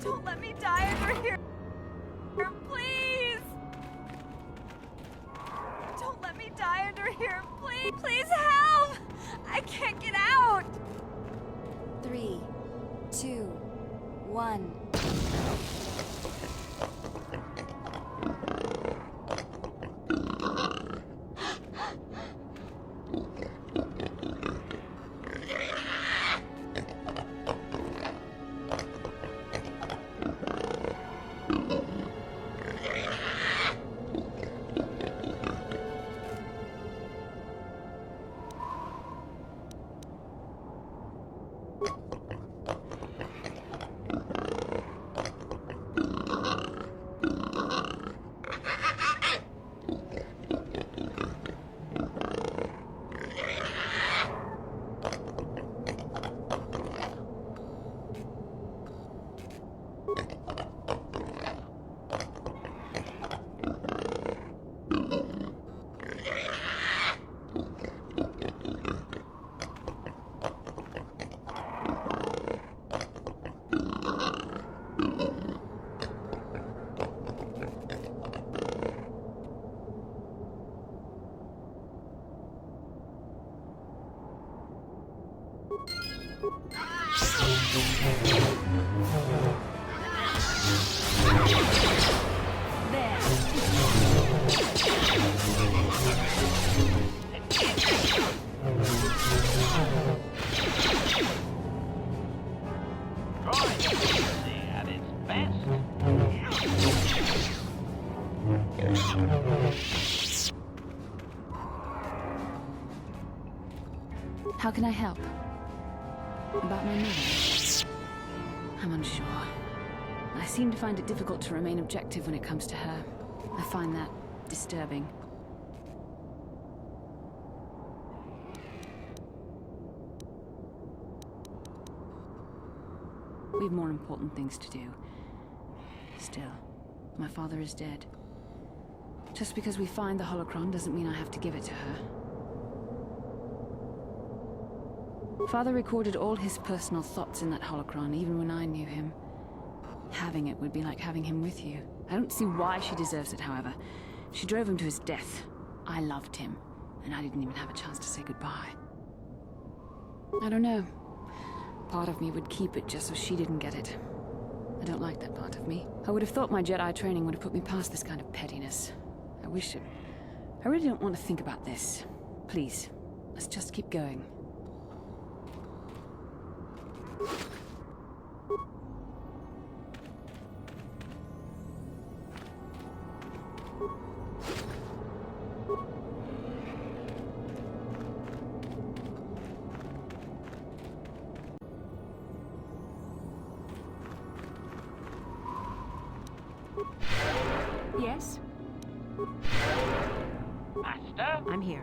Don't let me die under here, please! Don't let me die under here, please! Please help! I can't get out! 3, 2, 1. How can I help? About my mother? I'm unsure. I seem to find it difficult to remain objective when it comes to her. I find that disturbing. We have more important things to do. Still, my father is dead. Just because we find the holocron doesn't mean I have to give it to her. Father recorded all his personal thoughts in that holocron, even when I knew him. Having it would be like having him with you. I don't see why she deserves it, however. She drove him to his death. I loved him, and I didn't even have a chance to say goodbye. I don't know. Part of me would keep it just so she didn't get it. I don't like that part of me. I would have thought my Jedi training would have put me past this kind of pettiness. I wish it... I really don't want to think about this. Please, let's just keep going. Yes? Master? I'm here.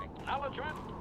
Acknowledgement.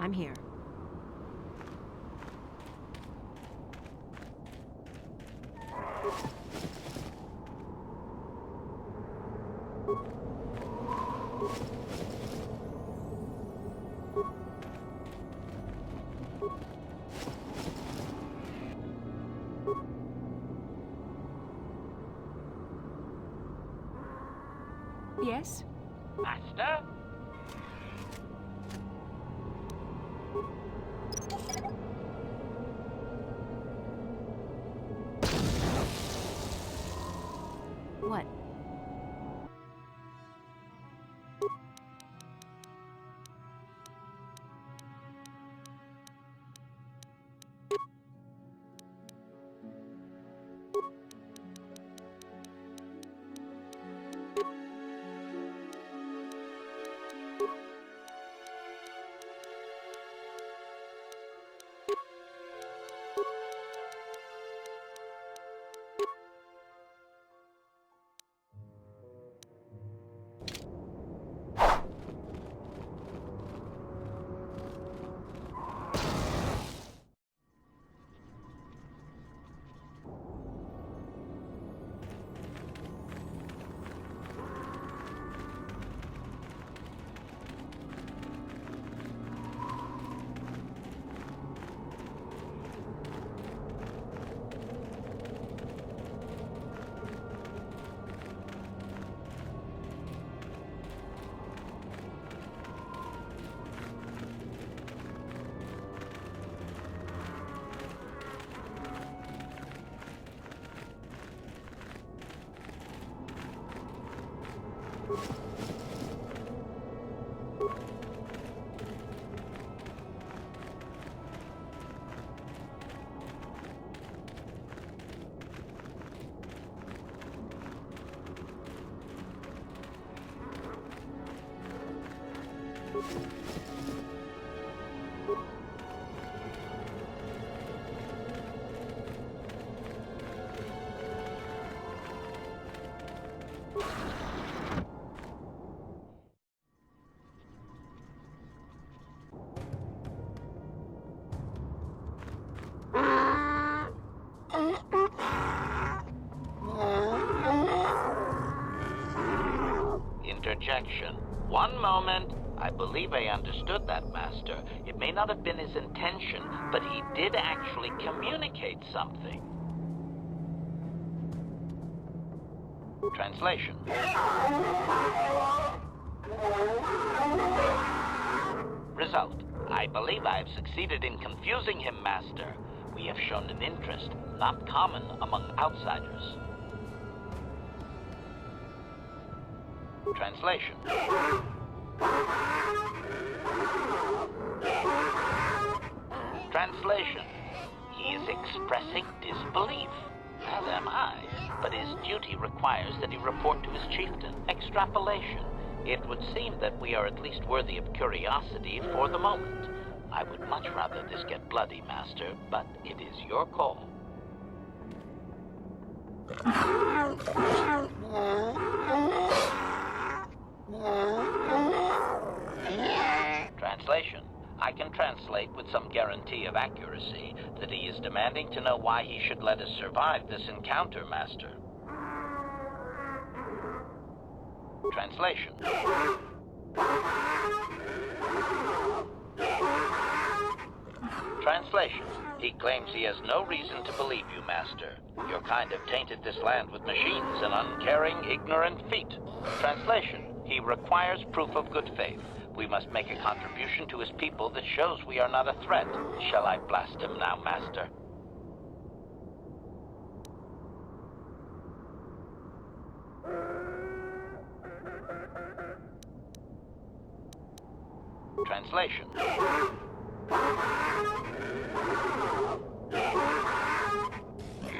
I'm here. Yes? Master? What? Interjection. One moment. I believe I understood that, Master. It may not have been his intention, but he did actually communicate something. Translation. Result. I believe I have succeeded in confusing him, Master. We have shown an interest not common among outsiders. Translation. Translation. He is expressing disbelief, as am I, but his duty requires that he report to his chieftain. Extrapolation. It would seem that we are at least worthy of curiosity for the moment. I would much rather this get bloody, Master, but it is your call. Translation. I can translate with some guarantee of accuracy that he is demanding to know why he should let us survive this encounter, Master. Translation. Translation. He claims he has no reason to believe you, Master. Your kind have tainted this land with machines and uncaring, ignorant feet. Translation. He requires proof of good faith. We must make a contribution to his people that shows we are not a threat. Shall I blast him now, Master? Translation.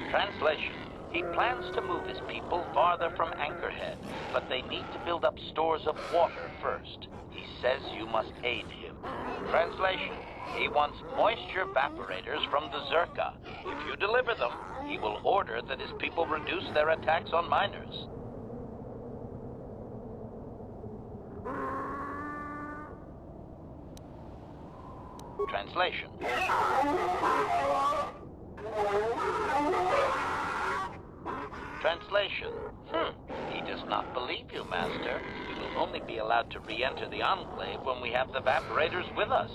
Translation. He plans to move his people farther from Anchorhead, but they need to build up stores of water first. He says you must aid him. Translation: he wants moisture evaporators from the Zerka. If you deliver them, he will order that his people reduce their attacks on miners. Translation: Translation: He does not believe you, Master. We will only be allowed to re-enter the Enclave when we have the evaporators with us.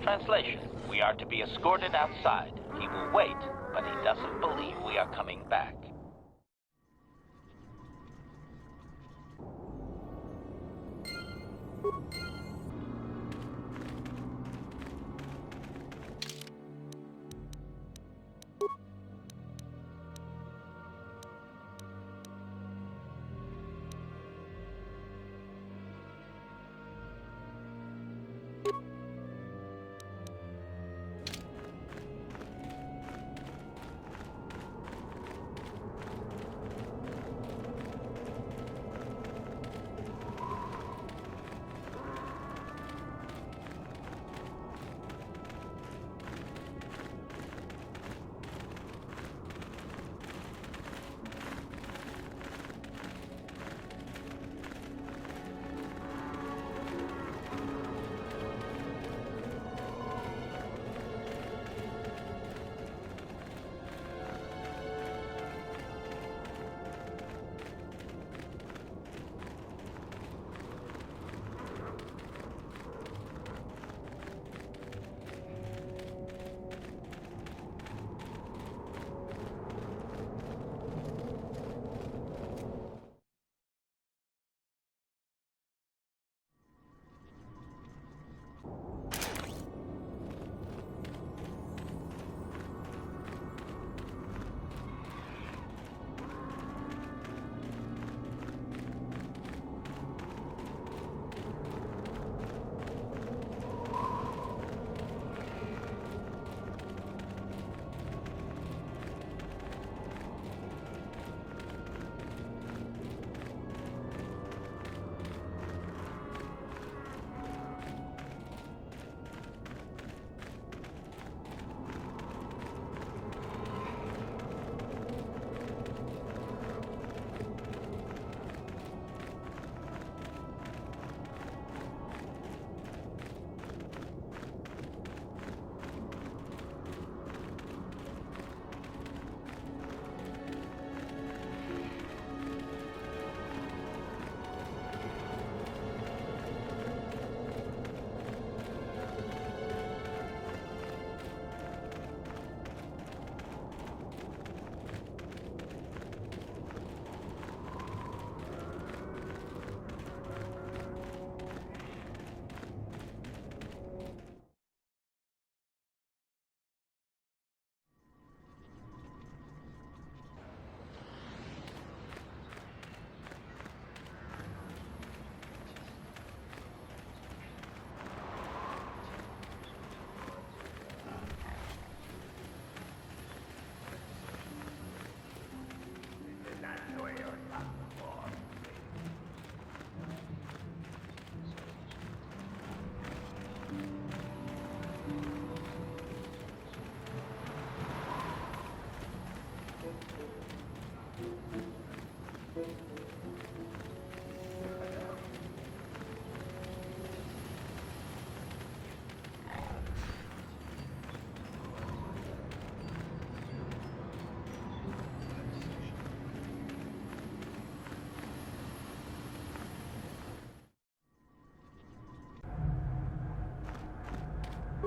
Translation: We are to be escorted outside. He will wait, but he doesn't believe we are coming back.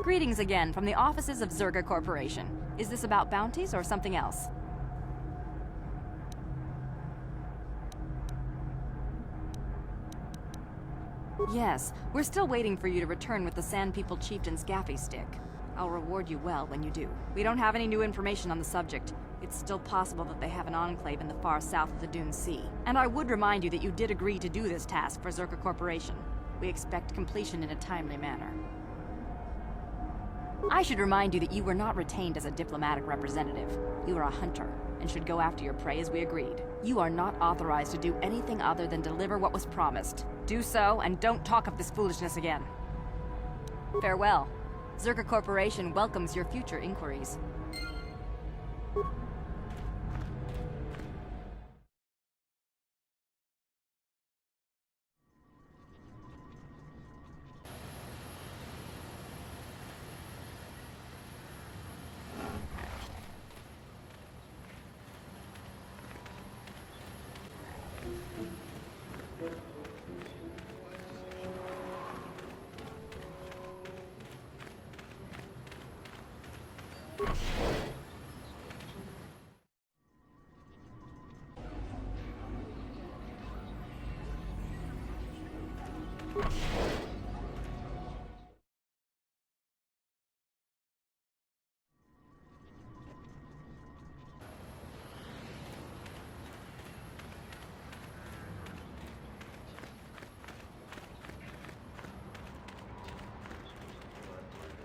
Greetings again from the offices of Zerga Corporation. Is this about bounties or something else? Yes, we're still waiting for you to return with the Sand People Chieftain's gaffy stick. I'll reward you well when you do. We don't have any new information on the subject. It's still possible that they have an enclave in the far south of the Dune Sea. And I would remind you that you did agree to do this task for Zerga Corporation. We expect completion in a timely manner. I should remind you that you were not retained as a diplomatic representative. You are a hunter, and should go after your prey as we agreed. You are not authorized to do anything other than deliver what was promised. Do so, and don't talk of this foolishness again. Farewell. Zerka Corporation welcomes your future inquiries.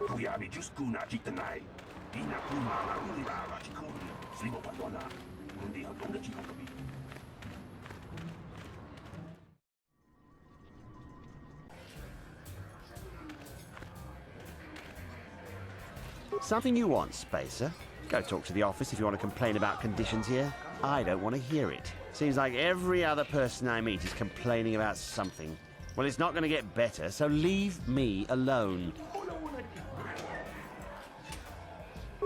Kuyami Juskuna Jitanai. Dina Kuma Marulira Rachikun. Sligo Padona. Kundi Hadonga Chikokabi. Something you want, Spacer? Go talk to the office if you want to complain about conditions here. I don't want to hear it. Seems like every other person I meet is complaining about something. Well, it's not going to get better, so leave me alone.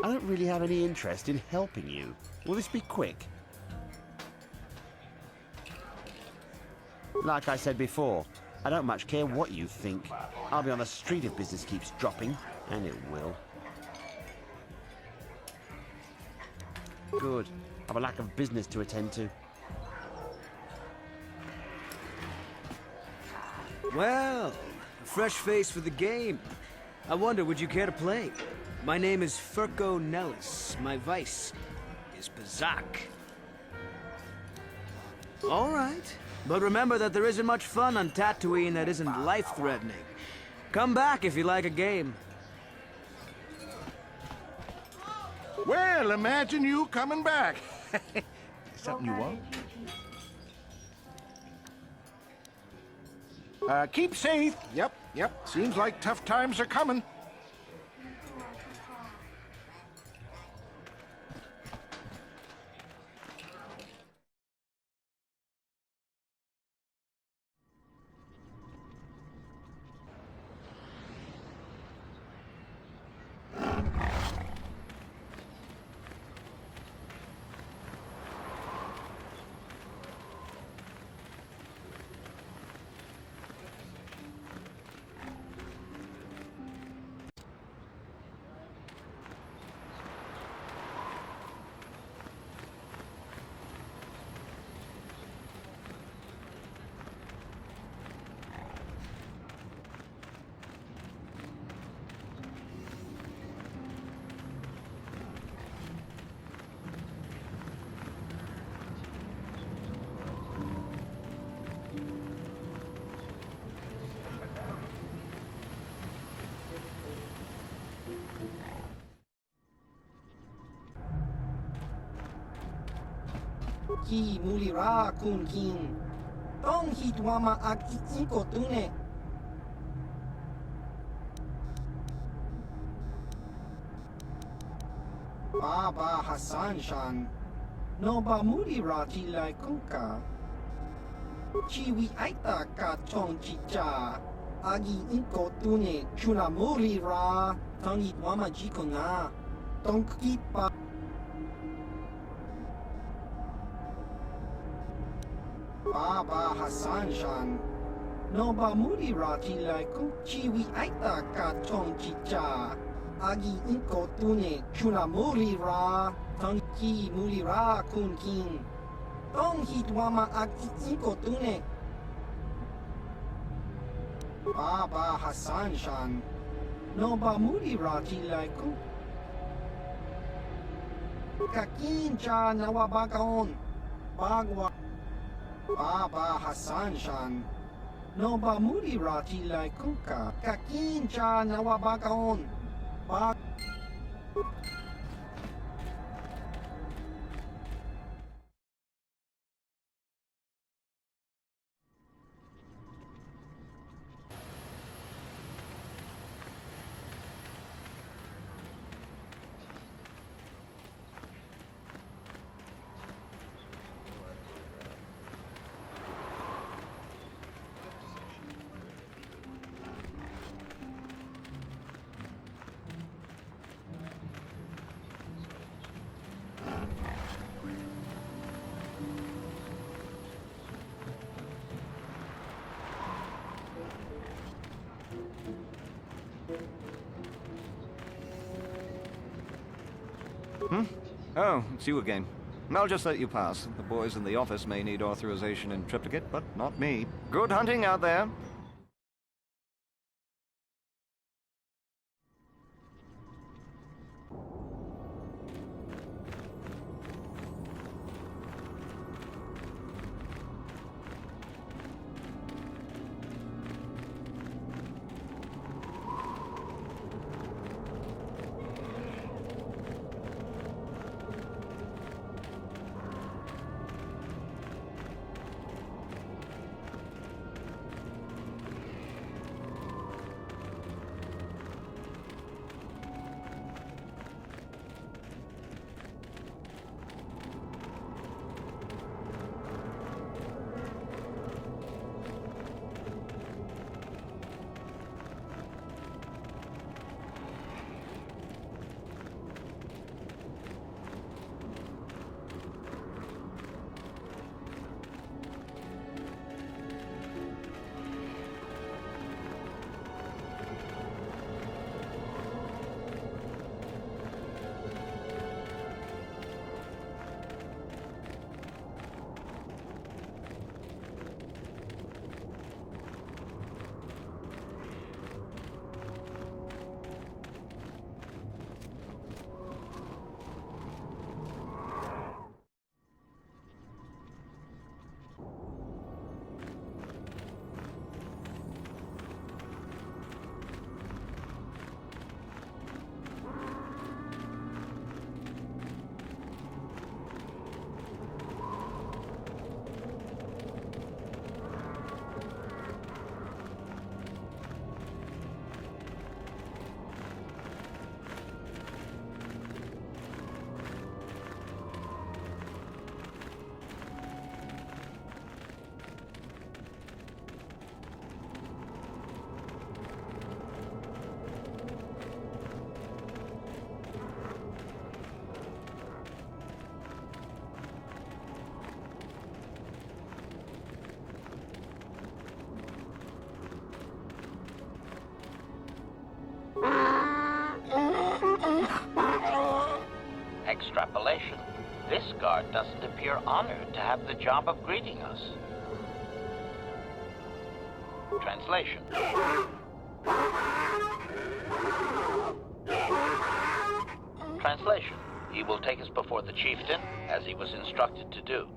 I don't really have any interest in helping you. Will this be quick? Like I said before, I don't much care what you think. I'll be on the street if business keeps dropping, and it will. Good. I have a lack of business to attend to. Well, a fresh face for the game. I wonder, would you care to play? My name is Furco Nellis. My vice is Bazak. All right. But remember that there isn't much fun on Tatooine that isn't life-threatening. Come back if you like a game. Well, imagine you coming back. Something you want? Keep safe. Yep. Seems like tough times are coming. Ki mulira kun kin. Tong hitwama ag iko tune. Baba Hassan Shan. No ba mulira tilai kuka. Chiwi aita ka chong chicha. Agi iko tune chuna mulira. Tong hitwama jiko na. Tong kipa. Baba Hassan Shan. No ba mulira tilai ku chiwi aita ka chong chicha. Agi inko tune chuna mulira. Tong ki mulira kun kin. Tong hitwama agi inko tune. Baba Hassan Shan. No ba mulira tilai ku. Kakin cha nawabakaon. Bagwa. Baba Hassan Shan. No ba mulira tilai kuka. Kakin cha nawabakaon. Ba Oh, it's you again. I'll just let you pass. The boys in the office may need authorization in triplicate, but not me. Good hunting out there. Extrapolation. This guard doesn't appear honored to have the job of greeting us. Translation. Translation. He will take us before the chieftain, as he was instructed to do.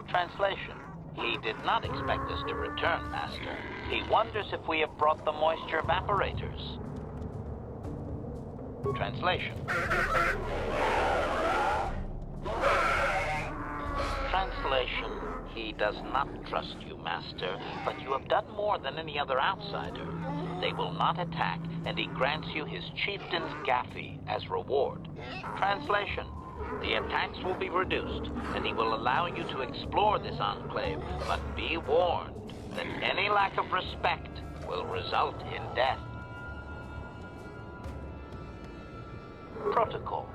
Translation. He did not expect us to return, Master. He wonders if we have brought the moisture evaporators. Translation. Translation. He does not trust you, Master, but you have done more than any other outsider. They will not attack, and he grants you his chieftain's gaffy as reward. Translation. The attacks will be reduced, and he will allow you to explore this enclave, but be warned that any lack of respect will result in death. Protocol.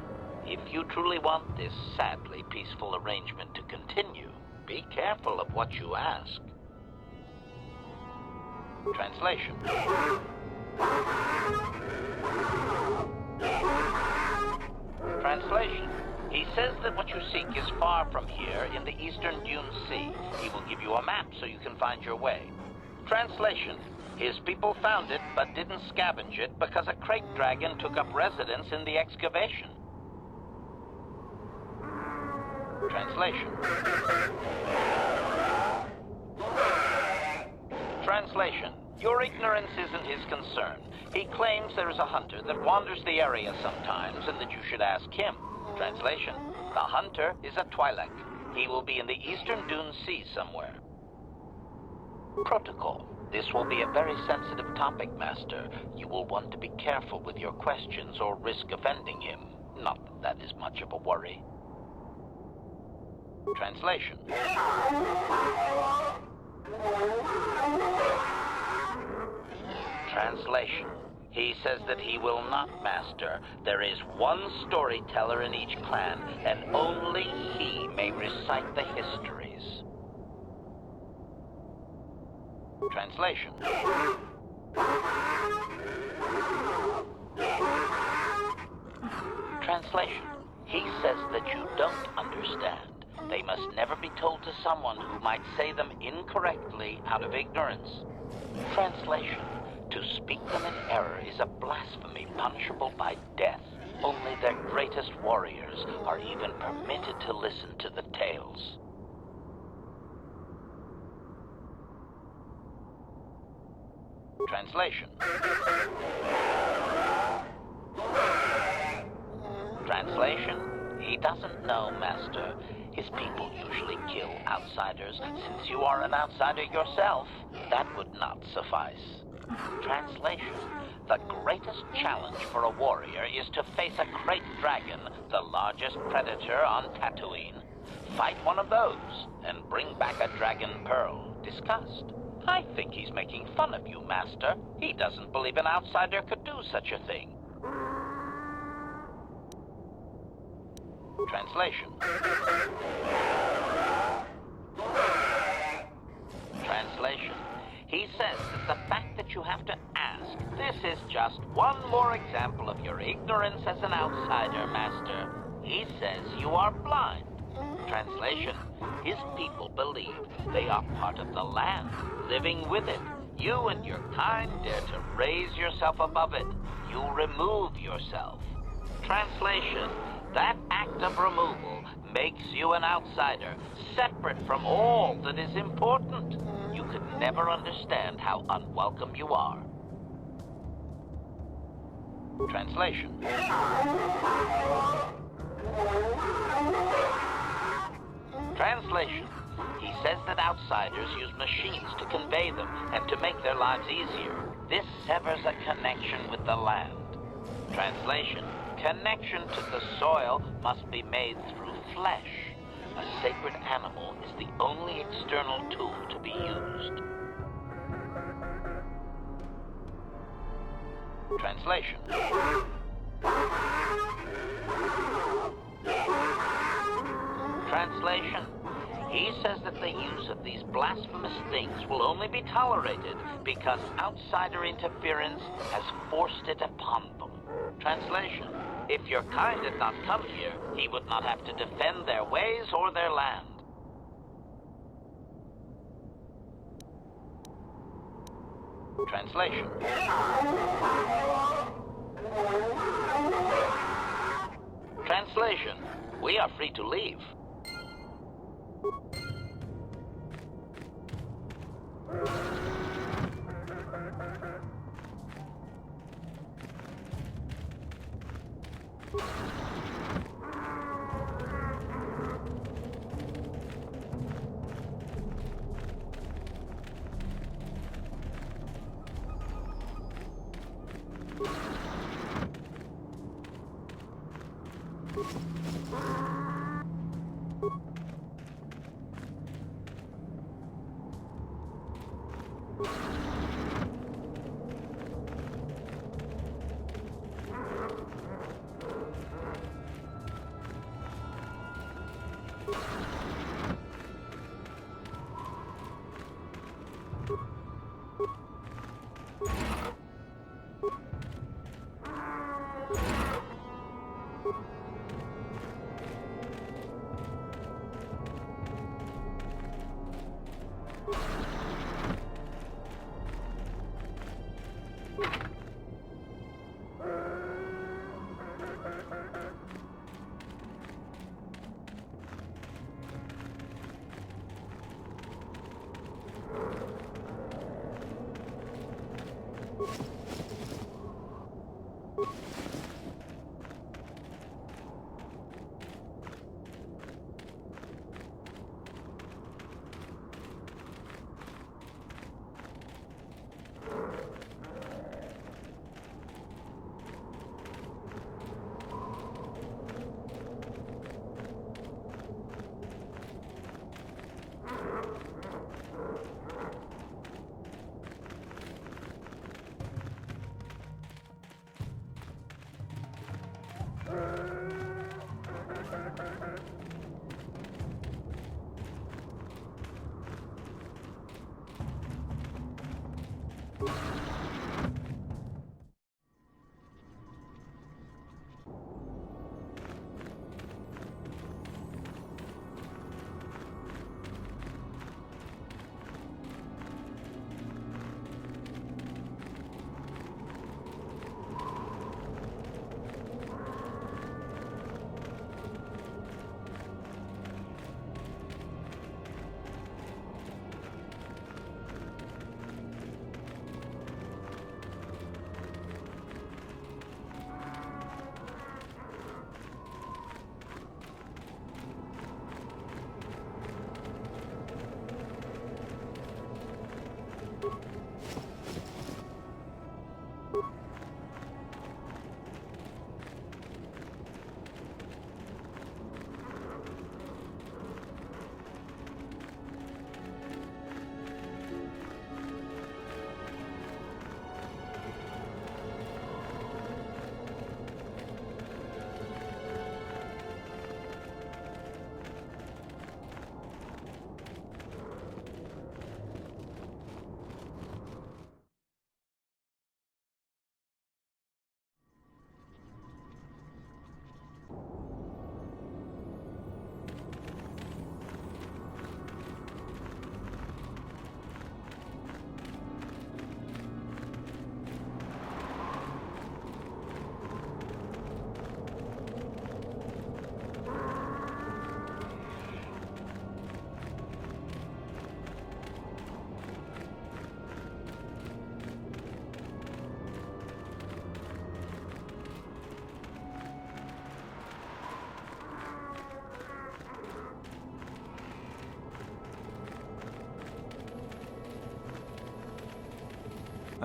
If you truly want this sadly peaceful arrangement to continue, be careful of what you ask. Translation. Translation. He says that what you seek is far from here in the eastern Dune Sea. He will give you a map so you can find your way. Translation. His people found it but didn't scavenge it because a crate dragon took up residence in the excavation. Translation. Translation. Your ignorance isn't his concern. He claims there is a hunter that wanders the area sometimes and that you should ask him. Translation. The hunter is a Twi'lek. He will be in the eastern Dune Sea somewhere. Protocol. This will be a very sensitive topic, Master. You will want to be careful with your questions or risk offending him. Not that that is much of a worry. Translation. Translation. He says that he will not, Master. There is one storyteller in each clan, and only he may recite the histories. Translation. Translation. He says that you don't understand. They must never be told to someone who might say them incorrectly out of ignorance. Translation. To speak them in error is a blasphemy punishable by death. Only their greatest warriors are even permitted to listen to the tales. Translation. Translation. He doesn't know, Master. His people usually kill outsiders. Since you are an outsider yourself, that would not suffice. Translation. The greatest challenge for a warrior is to face a great dragon, the largest predator on Tatooine. Fight one of those, and bring back a dragon pearl. Discussed. I think he's making fun of you, Master. He doesn't believe an outsider could do such a thing. Translation. Translation. He says that the fact that you have to ask, this is just one more example of your ignorance as an outsider, Master. He says you are blind. Translation. His people believe they are part of the land, living with it. You and your kind dare to raise yourself above it. You remove yourself. Translation. That act of removal makes you an outsider, separate from all that is important. You could never understand how unwelcome you are. Translation. Translation. He says that outsiders use machines to convey them and to make their lives easier. This severs a connection with the land. Translation. Connection to the soil must be made through flesh. A sacred animal is the only external tool to be used. Translation. Translation. He says that the use of these blasphemous things will only be tolerated because outsider interference has forced it upon them. Translation. If your kind had not come here, he would not have to defend their ways or their land. Translation. Translation. We are free to leave.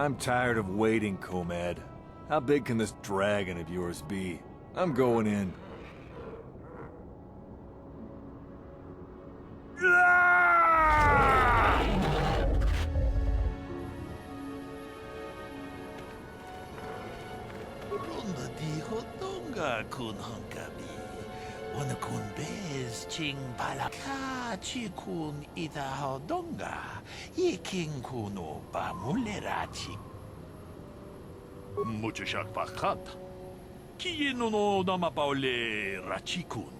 I'm tired of waiting, Comed. How big can this dragon of yours be? I'm going in. Ronda di hotonga kun hankabi. Wana kun bez ching pala ka chi kun ita hodonga. Iking kuno pa mulerachi. Mucho shakpakat. Kieno no dama paule rachikun.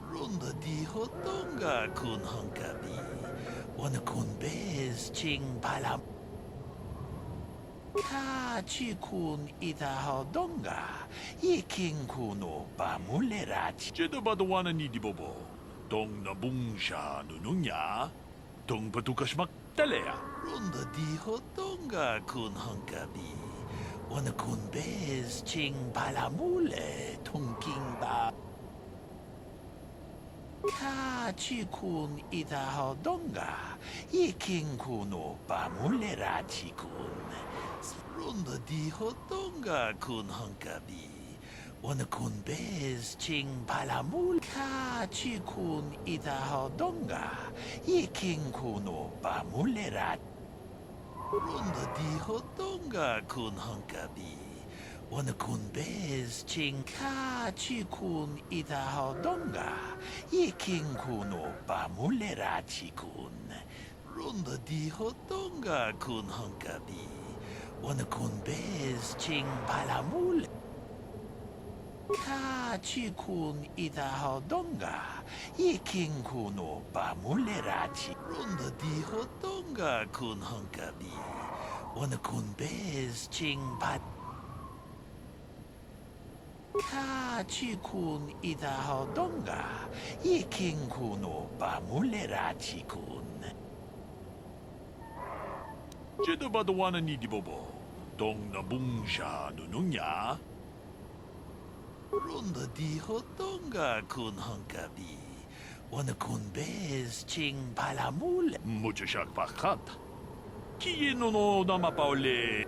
Ronda di hotonga kun hankabi. Wana kun bez ching pala. Ka chi kun ita hodonga. Iking kuno pa mulerachi. Jeda badawana ni di bobo. Tong na bungsha nununya. Tong patukas maktalea. Ronda di hotonga kun hankabi. Wana kun bez ching palamule tong king ba. Ka chi kun ita hodonga. Iking kuno pa mulerachi kun. Ronda di hotonga kun hankabi. Wana kun bez ching palamul. Ka chi kun ita hodonga. Iking kuno pa mulerachi. Ronda di hotonga kun hankabi. Wana kun bez ching ka chi kun ita hodonga. Iking kuno pa mulerachi kun. Ronda di hotonga kun hankabi. Wana kun bez ching palamul. Ka chi kun ita hodonga. Iking kuno pa mulerachi. Ronda di hotonga kun hankabi. Wana kun bez ching pa. Ka chi kun ita hodonga. Iking kuno pa mulerachi kun. Jeda badawana ni di bobo. Tong na bungsha nununya. Ronda di hotonga kun hankabi. Wana kun bez ching palamule. Mucho shakpakat. Kieno no dama paule.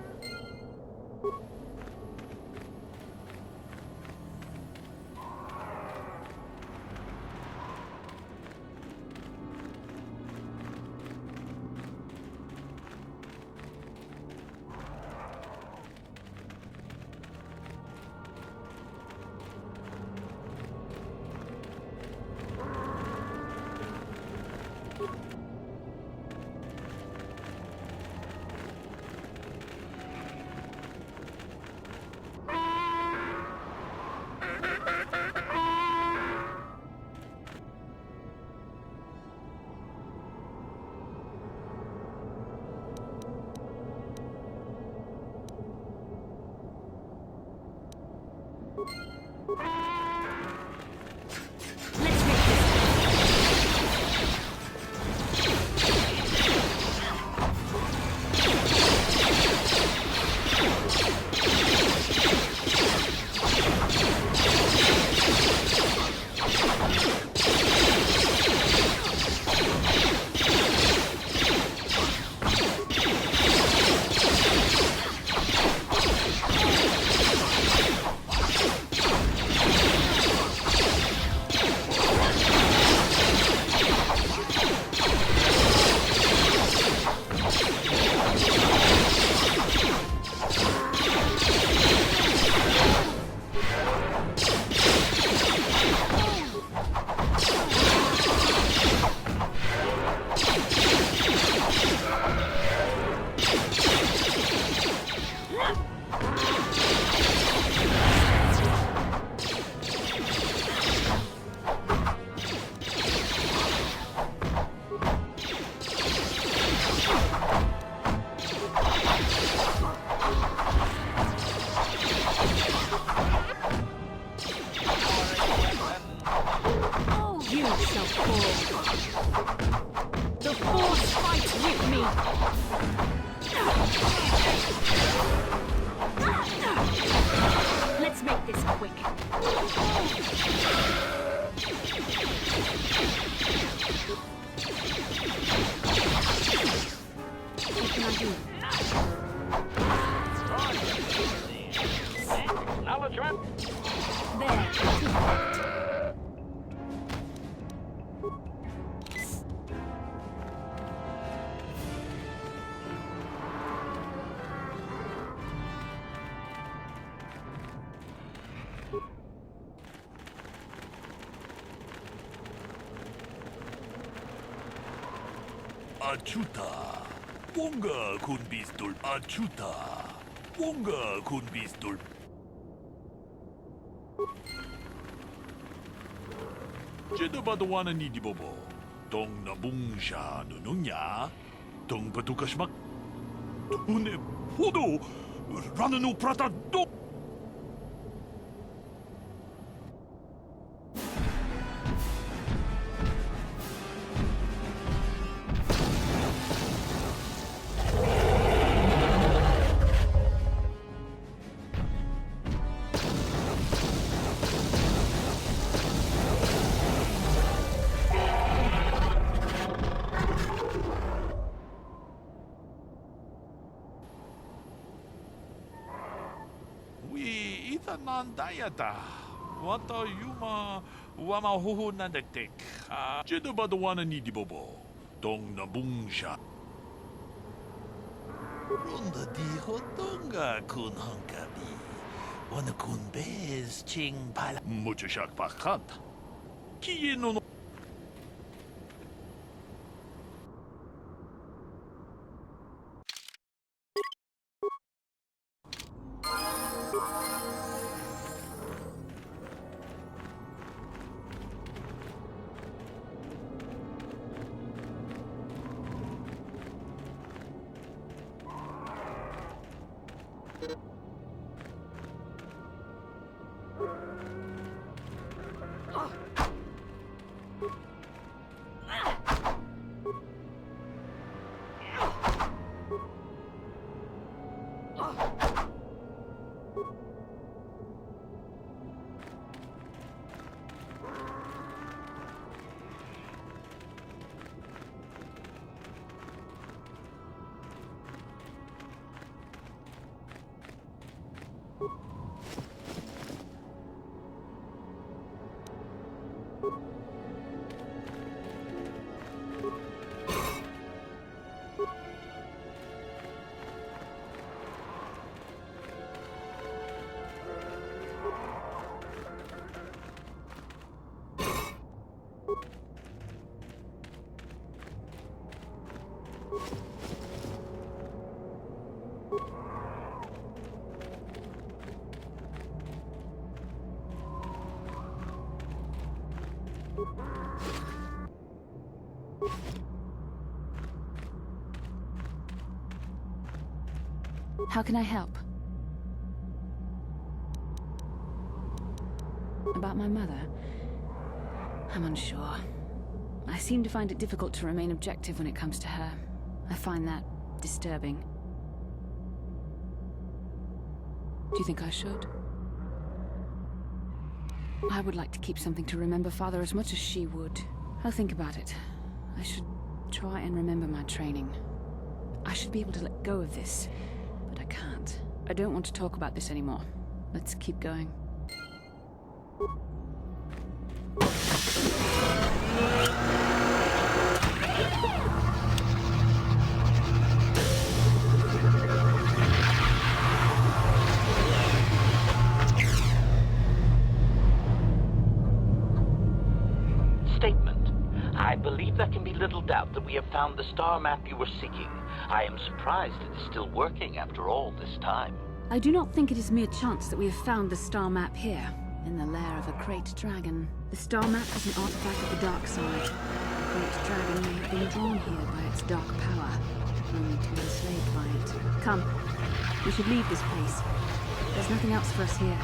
The Force fights with me! Let's make this quick. What can I do? Achuta. Wonga kun pistol. Achuta. Wonga kun pistol. Jeda badawana ni di bobo. Tong nabung siya nununya. Tong patukasmak. Tune podo. Rananu prata do. Nandayata. Wata yuma wama huhu nandektek. Jeda badawana ni di bobo. Tong nabung siya. Ronda di hotonga kun hankabi. Wana kun bez ching pala. Mucho shak pakant. Kiye no. How can I help? About my mother? I'm unsure. I seem to find it difficult to remain objective when it comes to her. I find that disturbing. Do you think I should? I would like to keep something to remember Father as much as she would. I'll think about it. I should try and remember my training. I should be able to let go of this, but I can't. I don't want to talk about this anymore. Let's keep going. Statement. I believe there can be little doubt that we have found the star map you were seeking. I am surprised it is still working after all this time. I do not think it is mere chance that we have found the star map here, in the lair of a great dragon. The star map is an artifact of the dark side. The great dragon may have been drawn here by its dark power, only to be enslaved by it. Come, we should leave this place. There's nothing else for us here.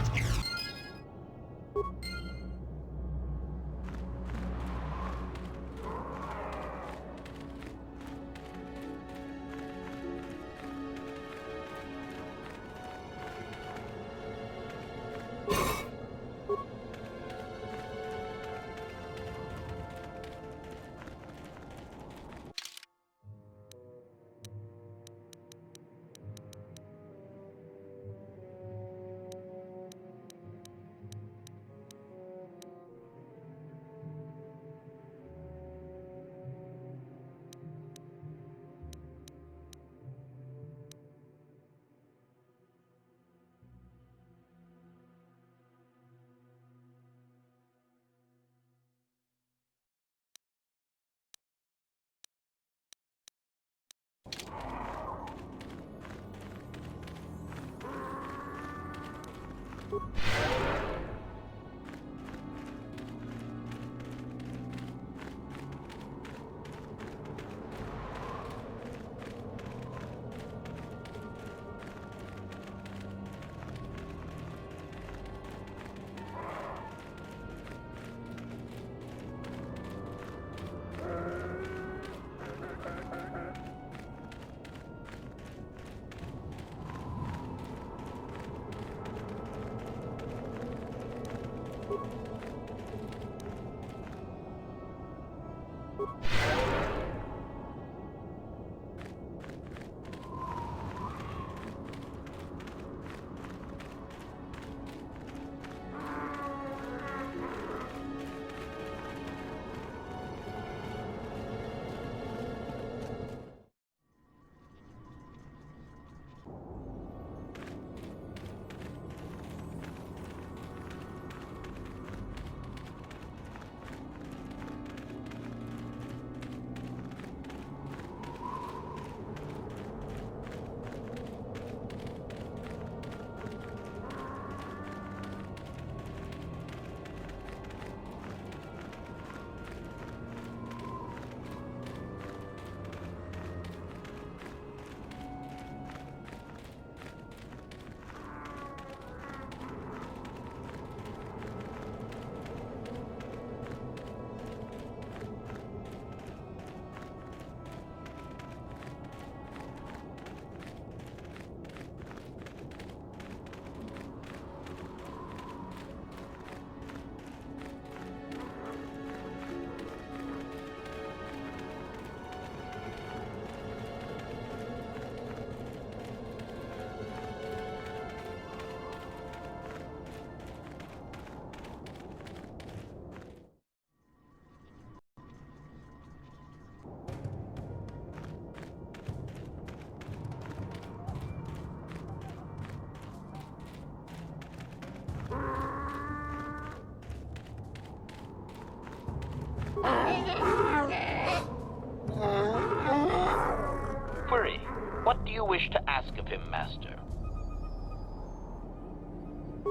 Query, what do you wish to ask of him, Master?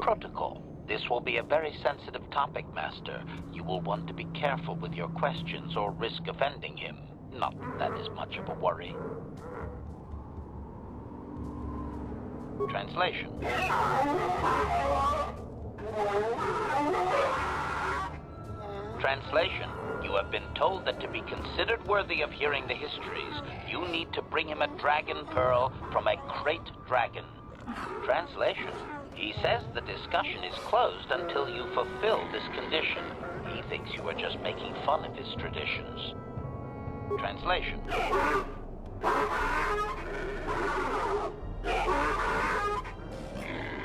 Protocol. This will be a very sensitive topic, Master. You will want to be careful with your questions or risk offending him. Not that is much of a worry. Translation. Translation. You have been told that to be considered worthy of hearing the histories, you need to bring him a dragon pearl from a crate dragon. Translation. He says the discussion is closed until you fulfill this condition. He thinks you are just making fun of his traditions. Translation.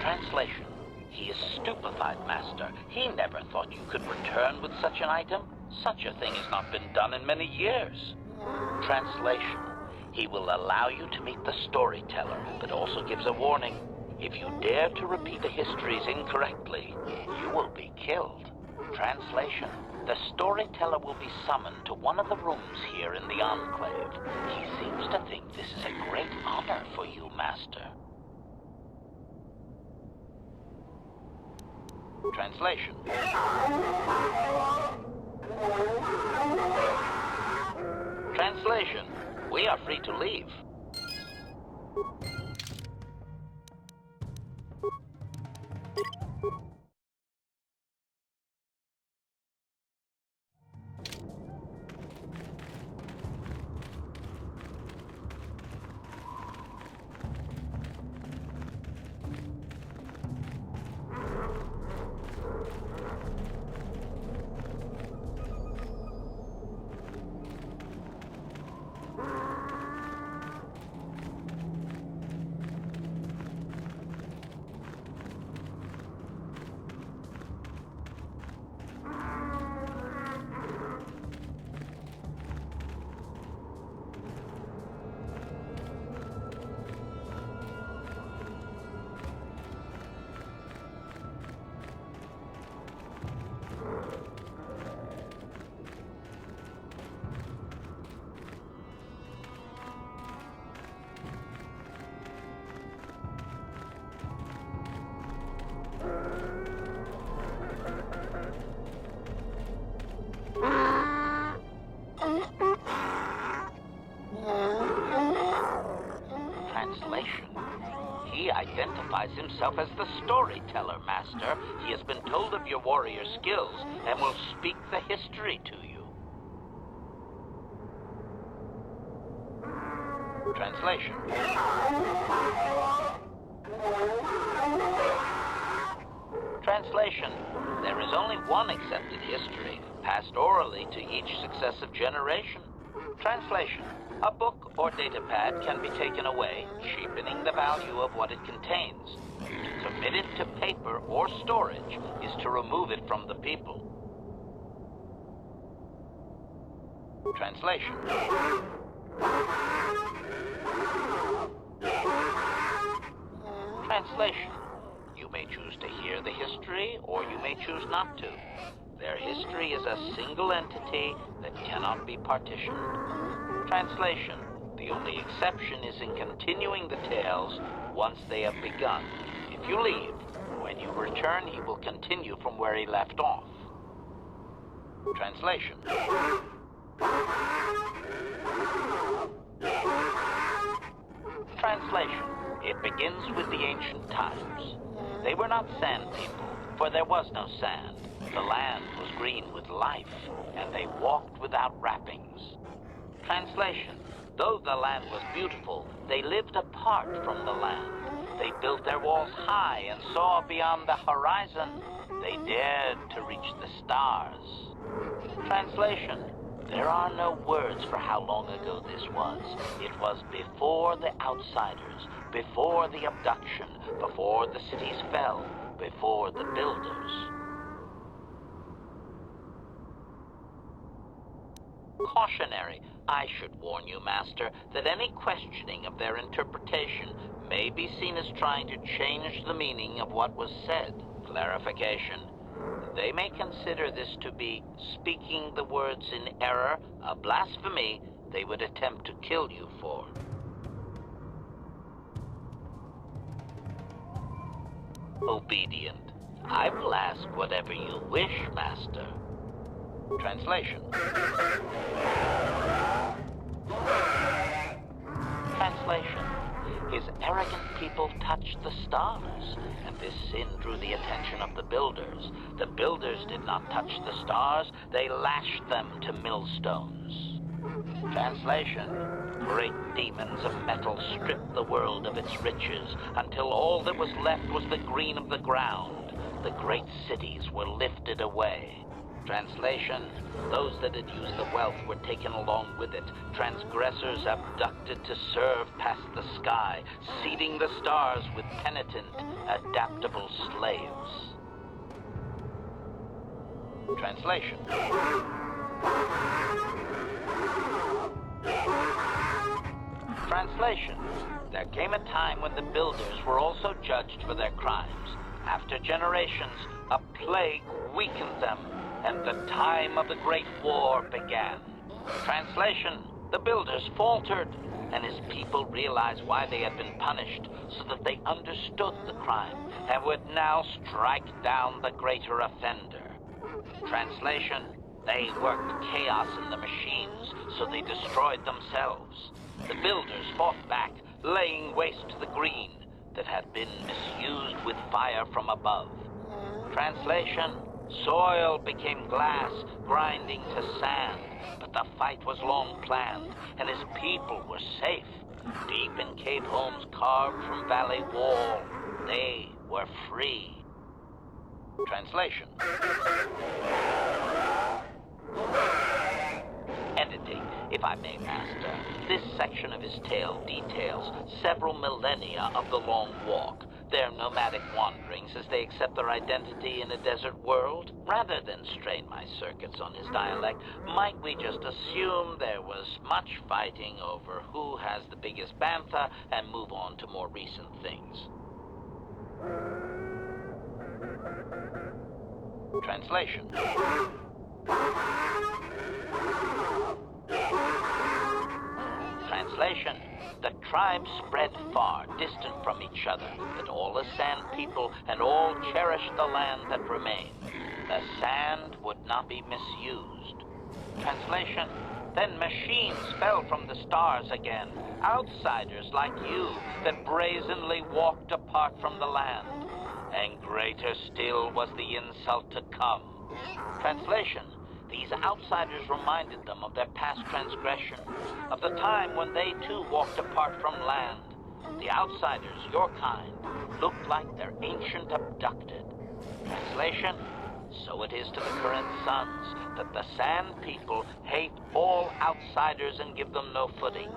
Translation. He is stupefied, Master. He never thought you could return with such an item. Such a thing has not been done in many years. Translation. He will allow you to meet the storyteller, but also gives a warning. If you dare to repeat the histories incorrectly, you will be killed. Translation. The storyteller will be summoned to one of the rooms here in the Enclave. He seems to think this is a great honor for you, Master. Translation. Translation. We are free to leave. Translation. He identifies himself as the storyteller, Master. He has been told of your warrior skills and will speak the history to you. Translation. Translation. There is only one accepted history, passed orally to each successive generation. Translation. A book or datapad can be taken away, cheapening the value of what it contains. To commit it to paper or storage is to remove it from the people. Translation. Translation. You may choose to hear the history, or you may choose not to. Their history is a single entity that cannot be partitioned. Translation. The only exception is in continuing the tales once they have begun. If you leave, when you return, he will continue from where he left off. Translation. Translation. It begins with the ancient times. They were not sand people, for there was no sand. The land was green with life, and they walked without wrappings. Translation. Though the land was beautiful, they lived apart from the land. They built their walls high and saw beyond the horizon. They dared to reach the stars. Translation. There are no words for how long ago this was. It was before the outsiders, before the abduction, before the cities fell, before the builders. Cautionary. I should warn you, Master, that any questioning of their interpretation may be seen as trying to change the meaning of what was said. Clarification. They may consider this to be speaking the words in error, a blasphemy they would attempt to kill you for. Obedient. I will ask whatever you wish, Master. Translation. Translation. His arrogant people touched the stars, and this sin drew the attention of the builders. The builders did not touch the stars, they lashed them to millstones. Translation. Great demons of metal stripped the world of its riches, until all that was left was the green of the ground. The great cities were lifted away. Translation. Those that had used the wealth were taken along with it. Transgressors abducted to serve past the sky, seeding the stars with penitent, adaptable slaves. Translation. Translation. There came a time when the builders were also judged for their crimes. After generations, a plague weakened them, and the time of the Great War began. Translation. The builders faltered, and his people realized why they had been punished, so that they understood the crime, and would now strike down the greater offender. Translation. They worked chaos in the machines, so they destroyed themselves. The builders fought back, laying waste to the green that had been misused with fire from above. Translation. Soil became glass, grinding to sand, but the fight was long planned, and his people were safe. Deep in cave homes carved from valley wall, they were free. Translation. Editing, if I may, Master. This section of his tale details several millennia of the Long Walk, their nomadic wanderings as they accept their identity in a desert world. Rather than strain my circuits on his dialect, might we just assume there was much fighting over who has the biggest bantha and move on to more recent things? Translation. Translation. The tribes spread far, distant from each other, but all as sand people, and all cherished the land that remained. The sand would not be misused. Translation. Then machines fell from the stars again, outsiders like you that brazenly walked apart from the land. And greater still was the insult to come. Translation. These outsiders reminded them of their past transgression, of the time when they too walked apart from land. The outsiders, your kind, looked like their ancient abducted. Translation. so it is to the current sons, that the Sand People hate all outsiders and give them no footing.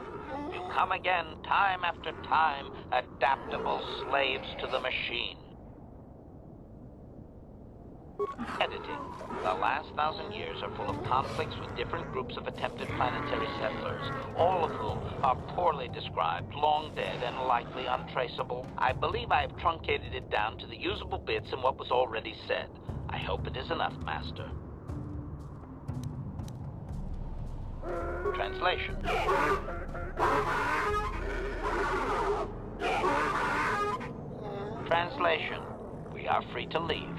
You come again, time after time, adaptable slaves to the machine. Editing. The last 1,000 years are full of conflicts with different groups of attempted planetary settlers, all of whom are poorly described, long dead, and likely untraceable. I believe I have truncated it down to the usable bits in what was already said. I hope it is enough, Master. Translation. Translation. We are free to leave.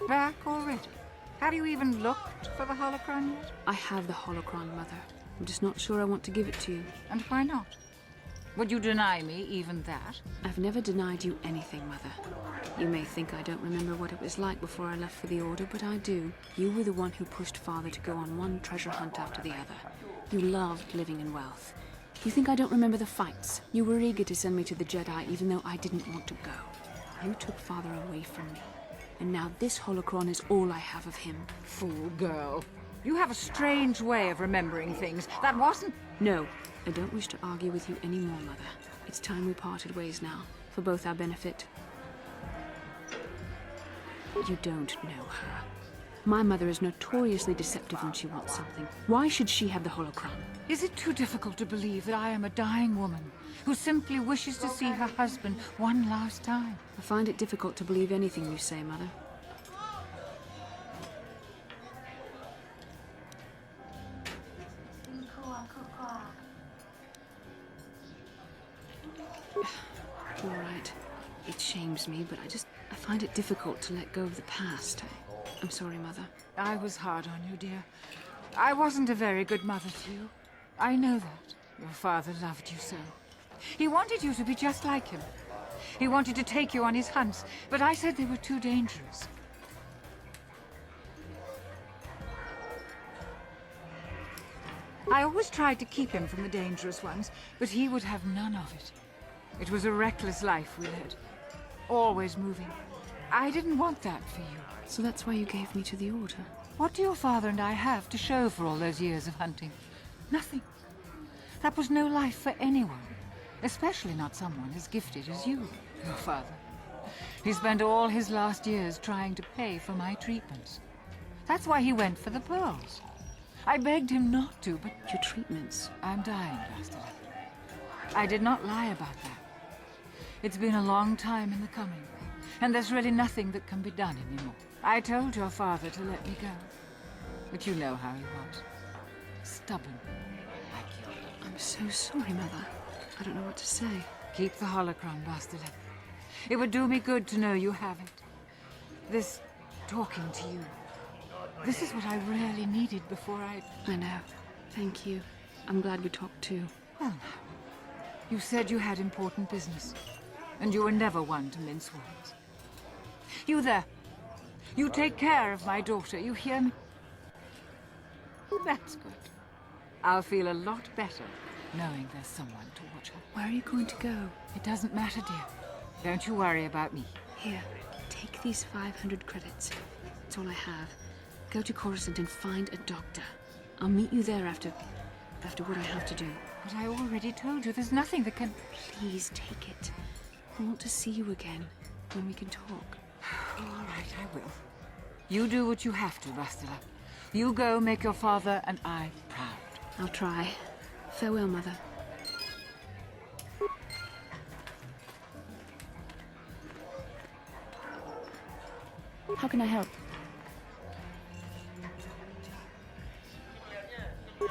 Back already? Have you even looked for the holocron yet? I have the holocron, Mother. I'm just not sure I want to give it to you. And why not? Would you deny me even that? I've never denied you anything, Mother. You may think I don't remember what it was like before I left for the Order, but I do. You were the one who pushed Father to go on one treasure hunt after the other. You loved living in wealth. You think I don't remember the fights? You were eager to send me to the Jedi even though I didn't want to go. You took Father away from me. And now this holocron is all I have of him. Fool girl. You have a strange way of remembering things. That wasn't... No, I don't wish to argue with you anymore, Mother. It's time we parted ways now, for both our benefit. You don't know her. My mother is notoriously deceptive when she wants something. Why should she have the holocron? Is it too difficult to believe that I am a dying woman who simply wishes to see her husband one last time? I find it difficult to believe anything you say, Mother. All right. It shames me, but I find it difficult to let go of the past. I'm sorry, Mother. I was hard on you, dear. I wasn't a very good mother to you. I know that. Your father loved you so. He wanted you to be just like him. He wanted to take you on his hunts, but I said they were too dangerous. I always tried to keep him from the dangerous ones, but he would have none of it. It was a reckless life we led. Always moving. I didn't want that for you. So that's why you gave me to the Order? What do your father and I have to show for all those years of hunting? Nothing. That was no life for anyone. Especially not someone as gifted as you, your father. He spent all his last years trying to pay for my treatments. That's why he went for the pearls. I begged him not to, but... Your treatments? I'm dying, Bastila. I did not lie about that. It's been a long time in the coming, and there's really nothing that can be done anymore. I told your father to let me go, but you know how he was. Stubborn, like you. I'm so sorry, Mother. I don't know what to say. Keep the holocron, Bastila. It would do me good to know you have it. This talking to you. This is what I really needed before I know. Thank you. I'm glad we talked too. Well, you said you had important business, and you were never one to mince words. You there. You take care of my daughter, you hear me? That's good. I'll feel a lot better knowing there's someone to watch her. Where are you going to go? It doesn't matter, dear. Don't you worry about me. Here, take these 500 credits. It's all I have. Go to Coruscant and find a doctor. I'll meet you there after what I have to do. But I already told you there's nothing that can... Please take it. I want to see you again, when we can talk. All right, I will. You do what you have to, Bastila. You go make your father and I proud. I'll try. Farewell, Mother. How can I help?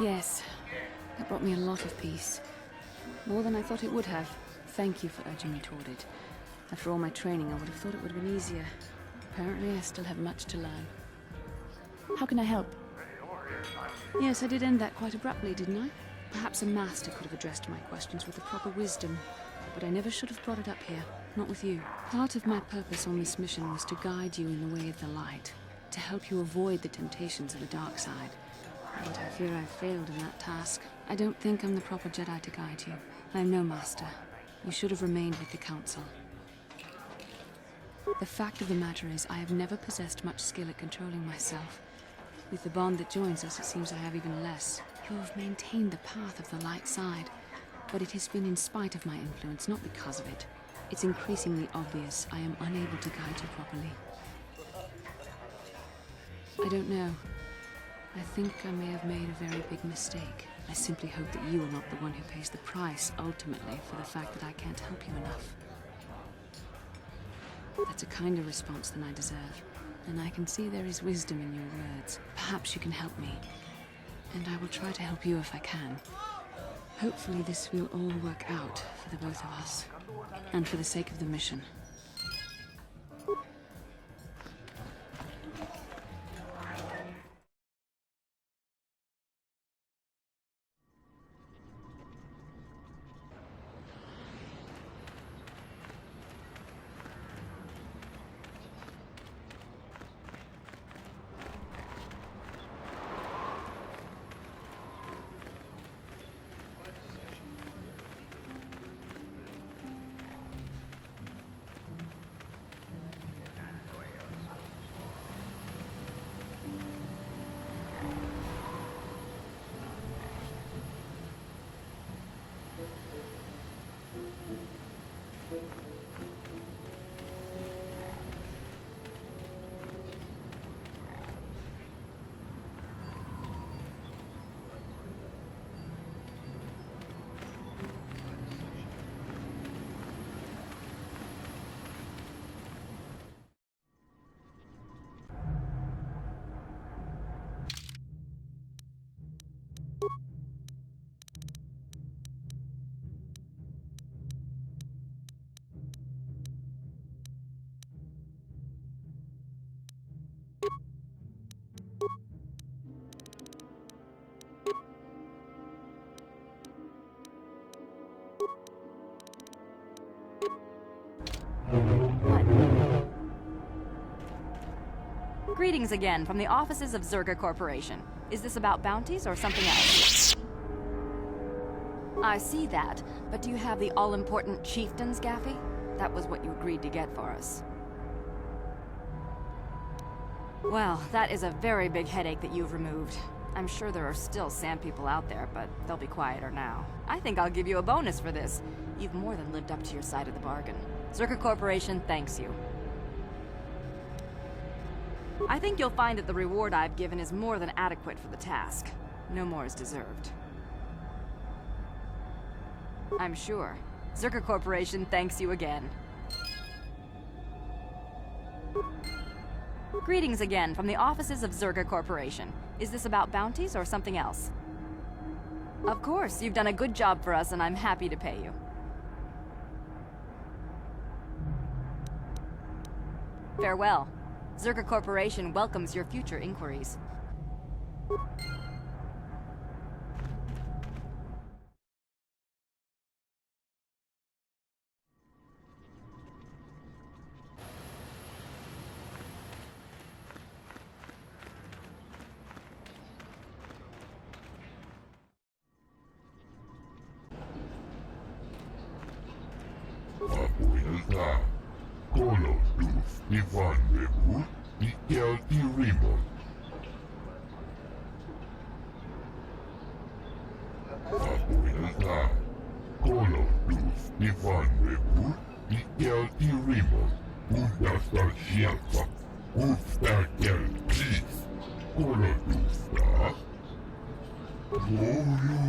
Yes, that brought me a lot of peace. More than I thought it would have. Thank you for urging me toward it. After all my training, I would have thought it would have been easier. Apparently, I still have much to learn. How can I help? Yes, I did end that quite abruptly, didn't I? Perhaps a master could have addressed my questions with the proper wisdom, but I never should have brought it up here, not with you. Part of my purpose on this mission was to guide you in the way of the light, to help you avoid the temptations of the dark side. But I fear I failed in that task. I don't think I'm the proper Jedi to guide you. I am no master. You should have remained with the Council. The fact of the matter is, I have never possessed much skill at controlling myself. With the bond that joins us, it seems I have even less. You have maintained the path of the light side, but it has been in spite of my influence, not because of it. It's increasingly obvious I am unable to guide you properly. I don't know. I think I may have made a very big mistake. I simply hope that you are not the one who pays the price, ultimately, for the fact that I can't help you enough. That's a kinder response than I deserve, and I can see there is wisdom in your words. Perhaps you can help me, and I will try to help you if I can. Hopefully this will all work out for the both of us, and for the sake of the mission. Greetings again from the offices of Zerga Corporation. Is this about bounties or something else? I see that, but do you have the all-important chieftains, Gaffy? That was what you agreed to get for us. Well, that is a very big headache that you've removed. I'm sure there are still sand people out there, but they'll be quieter now. I think I'll give you a bonus for this. You've more than lived up to your side of the bargain. Zerga Corporation thanks you. I think you'll find that the reward I've given is more than adequate for the task. No more is deserved. I'm sure. Zerga Corporation thanks you again. Greetings again from the offices of Zerga Corporation. Is this about bounties or something else? Of course, you've done a good job for us and I'm happy to pay you. Farewell. Zerga Corporation welcomes your future inquiries. Abuelta, Colo Luz, Ivan Nebut, Mikel y Rimon. Abuelta, Colo Luz, Ivan Nebut, Mikel y Rimon. Undasta Shelfa, Ufta Kel Plis, Colo Luzta. Colo,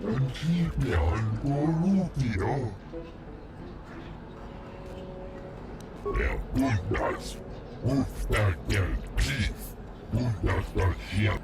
Anchipian Corrupio. Der Bundas, Ufta Kel Plis, Undasta Shelfa.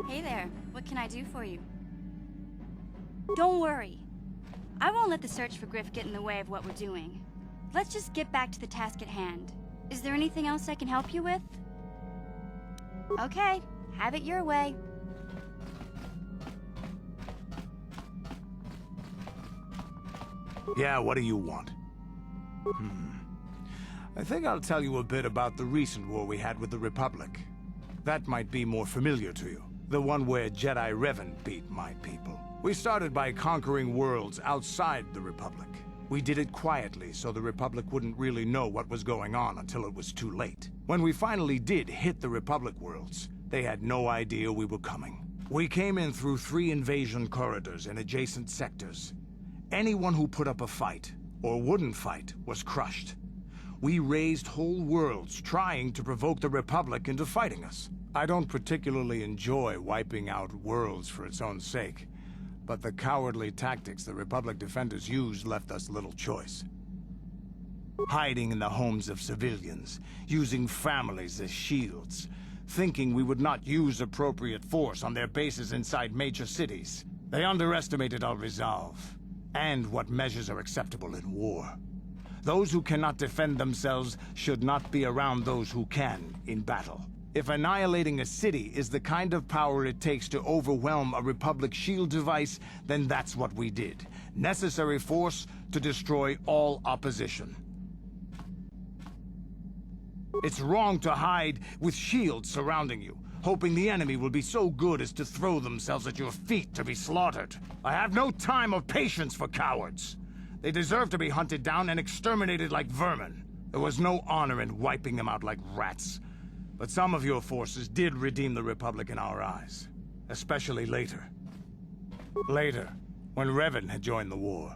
Hey there, what can I do for you? Don't worry. I won't let the search for Griff get in the way of what we're doing. Let's just get back to the task at hand. Is there anything else I can help you with? Okay, have it your way. Yeah, what do you want? I think I'll tell you a bit about the recent war we had with the Republic. That might be more familiar to you. The one where Jedi Revan beat my people. We started by conquering worlds outside the Republic. We did it quietly so the Republic wouldn't really know what was going on until it was too late. When we finally did hit the Republic worlds, they had no idea we were coming. We came in through 3 invasion corridors in adjacent sectors. Anyone who put up a fight, or wouldn't fight, was crushed. We razed whole worlds trying to provoke the Republic into fighting us. I don't particularly enjoy wiping out worlds for its own sake, but the cowardly tactics the Republic defenders used left us little choice. Hiding in the homes of civilians, using families as shields, thinking we would not use appropriate force on their bases inside major cities. They underestimated our resolve, and what measures are acceptable in war. Those who cannot defend themselves should not be around those who can in battle. If annihilating a city is the kind of power it takes to overwhelm a Republic shield device, then that's what we did. Necessary force to destroy all opposition. It's wrong to hide with shields surrounding you, hoping the enemy will be so good as to throw themselves at your feet to be slaughtered. I have no time or patience for cowards. They deserve to be hunted down and exterminated like vermin. There was no honor in wiping them out like rats. But some of your forces did redeem the Republic in our eyes. Especially later. Later, when Revan had joined the war.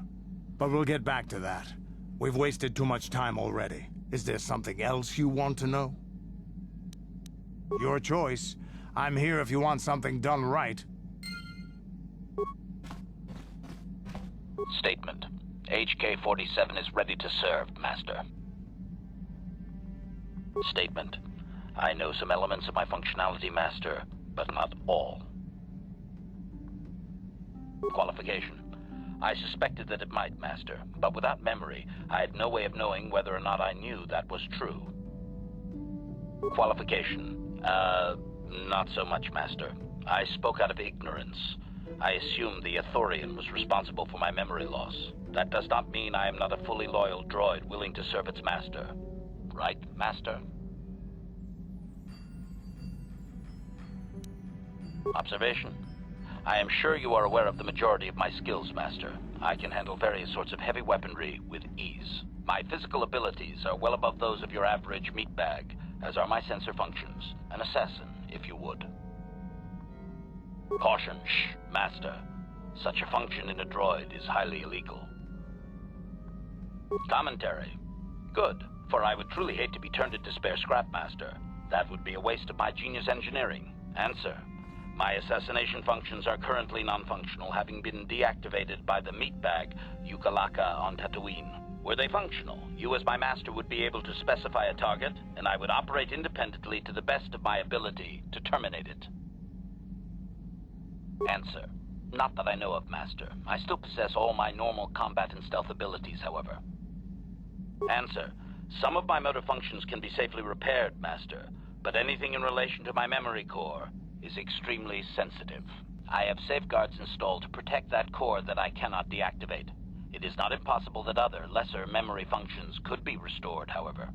But we'll get back to that. We've wasted too much time already. Is there something else you want to know? Your choice. I'm here if you want something done right. Statement. HK-47 is ready to serve, Master. Statement. I know some elements of my functionality, Master, but not all. Qualification. I suspected that it might, Master, but without memory, I had no way of knowing whether or not I knew that was true. Qualification. Not so much, Master. I spoke out of ignorance. I assumed the Ithorian was responsible for my memory loss. That does not mean I am not a fully loyal droid willing to serve its master. Right, Master? Observation. I am sure you are aware of the majority of my skills, Master. I can handle various sorts of heavy weaponry with ease. My physical abilities are well above those of your average meatbag, as are my sensor functions. An assassin, if you would. Caution, shh, Master. Such a function in a droid is highly illegal. Commentary. Good, for I would truly hate to be turned into spare scrap, Master. That would be a waste of my genius engineering. Answer. My assassination functions are currently non-functional, having been deactivated by the meatbag Yukalaka on Tatooine. Were they functional, you as my master would be able to specify a target, and I would operate independently to the best of my ability to terminate it. Answer. Not that I know of, Master. I still possess all my normal combat and stealth abilities, however. Answer. Some of my motor functions can be safely repaired, Master, but anything in relation to my memory core is extremely sensitive. I have safeguards installed to protect that core that I cannot deactivate. It is not impossible that other, lesser memory functions could be restored, however.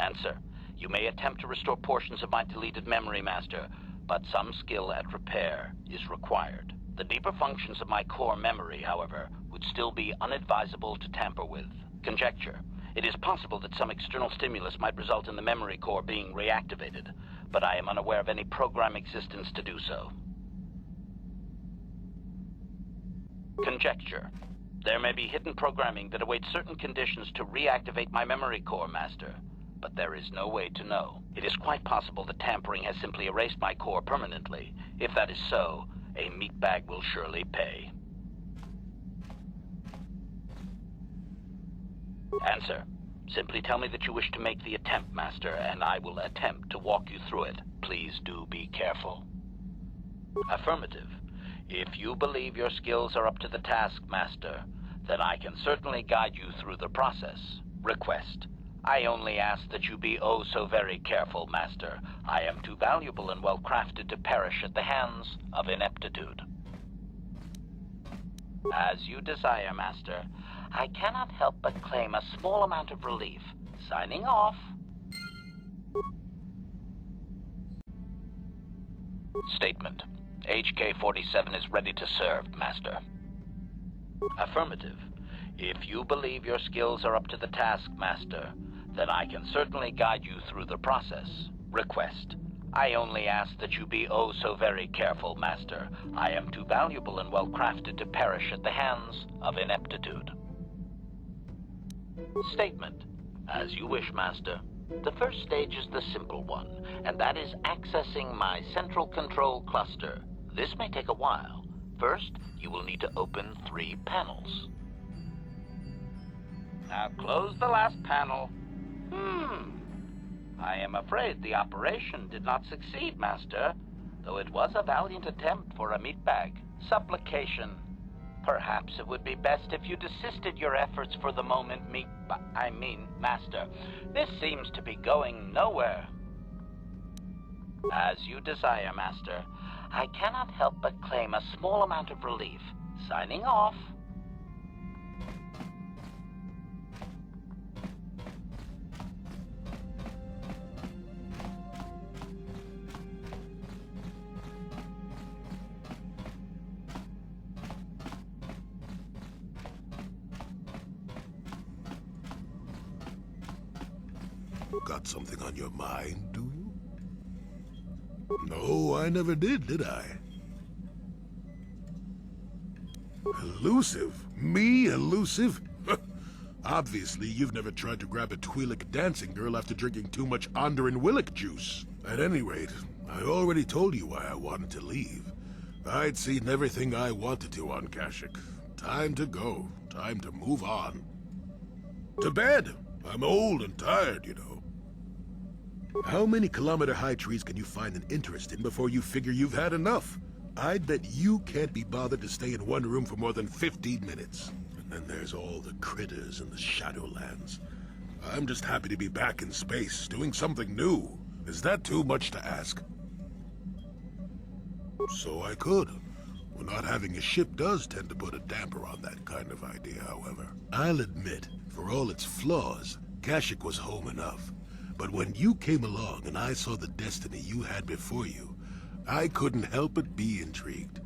Answer. You may attempt to restore portions of my deleted memory, Master, but some skill at repair is required. The deeper functions of my core memory, however, would still be unadvisable to tamper with. Conjecture. It is possible that some external stimulus might result in the memory core being reactivated, but I am unaware of any program existence to do so. Conjecture. There may be hidden programming that awaits certain conditions to reactivate my memory core, Master, but there is no way to know. It is quite possible that tampering has simply erased my core permanently. If that is so, a meatbag will surely pay. Answer. Simply tell me that you wish to make the attempt, Master, and I will attempt to walk you through it. Please do be careful. Affirmative. If you believe your skills are up to the task, Master, then I can certainly guide you through the process. Request. I only ask that you be oh so very careful, Master. I am too valuable and well crafted to perish at the hands of ineptitude. As you desire, Master. I cannot help but claim a small amount of relief. Signing off. Statement. HK-47 is ready to serve, Master. Affirmative. If you believe your skills are up to the task, Master, then I can certainly guide you through the process. Request. I only ask that you be oh so very careful, Master. I am too valuable and well crafted to perish at the hands of ineptitude. Statement. As you wish, Master. The first stage is the simple one, and that is accessing my central control cluster. This may take a while. First, you will need to open 3 panels. Now close the last panel. I am afraid the operation did not succeed, Master, though it was a valiant attempt for a meatbag. Supplication. Perhaps it would be best if you desisted your efforts for the moment, Master. This seems to be going nowhere. As you desire, Master. I cannot help but claim a small amount of relief. Signing off. Got something on your mind, do you? No, I never did I? Elusive? Me elusive? Obviously, you've never tried to grab a Twi'lek dancing girl after drinking too much Onderan Willick juice. At any rate, I already told you why I wanted to leave. I'd seen everything I wanted to on Kashyyyk. Time to go. Time to move on. To bed! I'm old and tired, you know. How many kilometer-high trees can you find an interest in before you figure you've had enough? I'd bet you can't be bothered to stay in one room for more than 15 minutes. And then there's all the critters in the Shadowlands. I'm just happy to be back in space, doing something new. Is that too much to ask? So I could. Well, not having a ship does tend to put a damper on that kind of idea, however. I'll admit, for all its flaws, Kashyyyk was home enough. But when you came along and I saw the destiny you had before you, I couldn't help but be intrigued.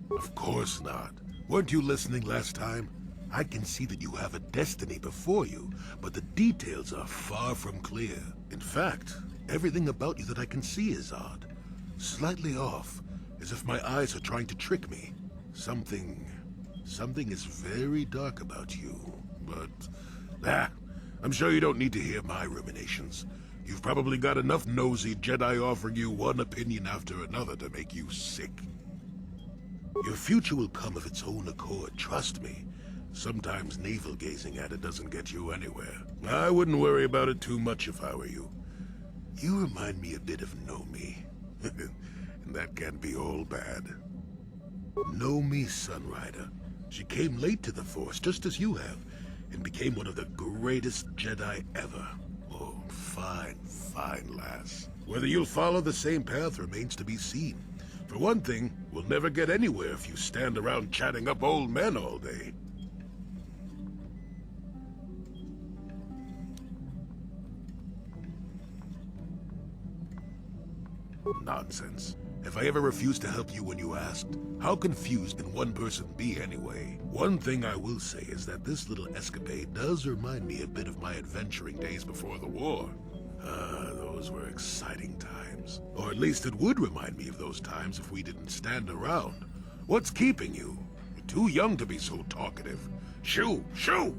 Of course not. Weren't you listening last time? I can see that you have a destiny before you, but the details are far from clear. In fact, everything about you that I can see is odd. Slightly off, as if my eyes are trying to trick me. Something is very dark about you, but... I'm sure you don't need to hear my ruminations. You've probably got enough nosy Jedi offering you one opinion after another to make you sick. Your future will come of its own accord, trust me. Sometimes navel-gazing at it doesn't get you anywhere. I wouldn't worry about it too much if I were you. You remind me a bit of Nomi. And that can be all bad. Nomi Sunrider. She came late to the Force, just as you have, and became one of the greatest Jedi ever. Oh, fine, fine lass. Whether you'll follow the same path remains to be seen. For one thing, we'll never get anywhere if you stand around chatting up old men all day. Nonsense. Have I ever refused to help you when you asked? How confused can one person be anyway? One thing I will say is that this little escapade does remind me a bit of my adventuring days before the war. Those were exciting times. Or at least it would remind me of those times if we didn't stand around. What's keeping you? You're too young to be so talkative. Shoo! Shoo!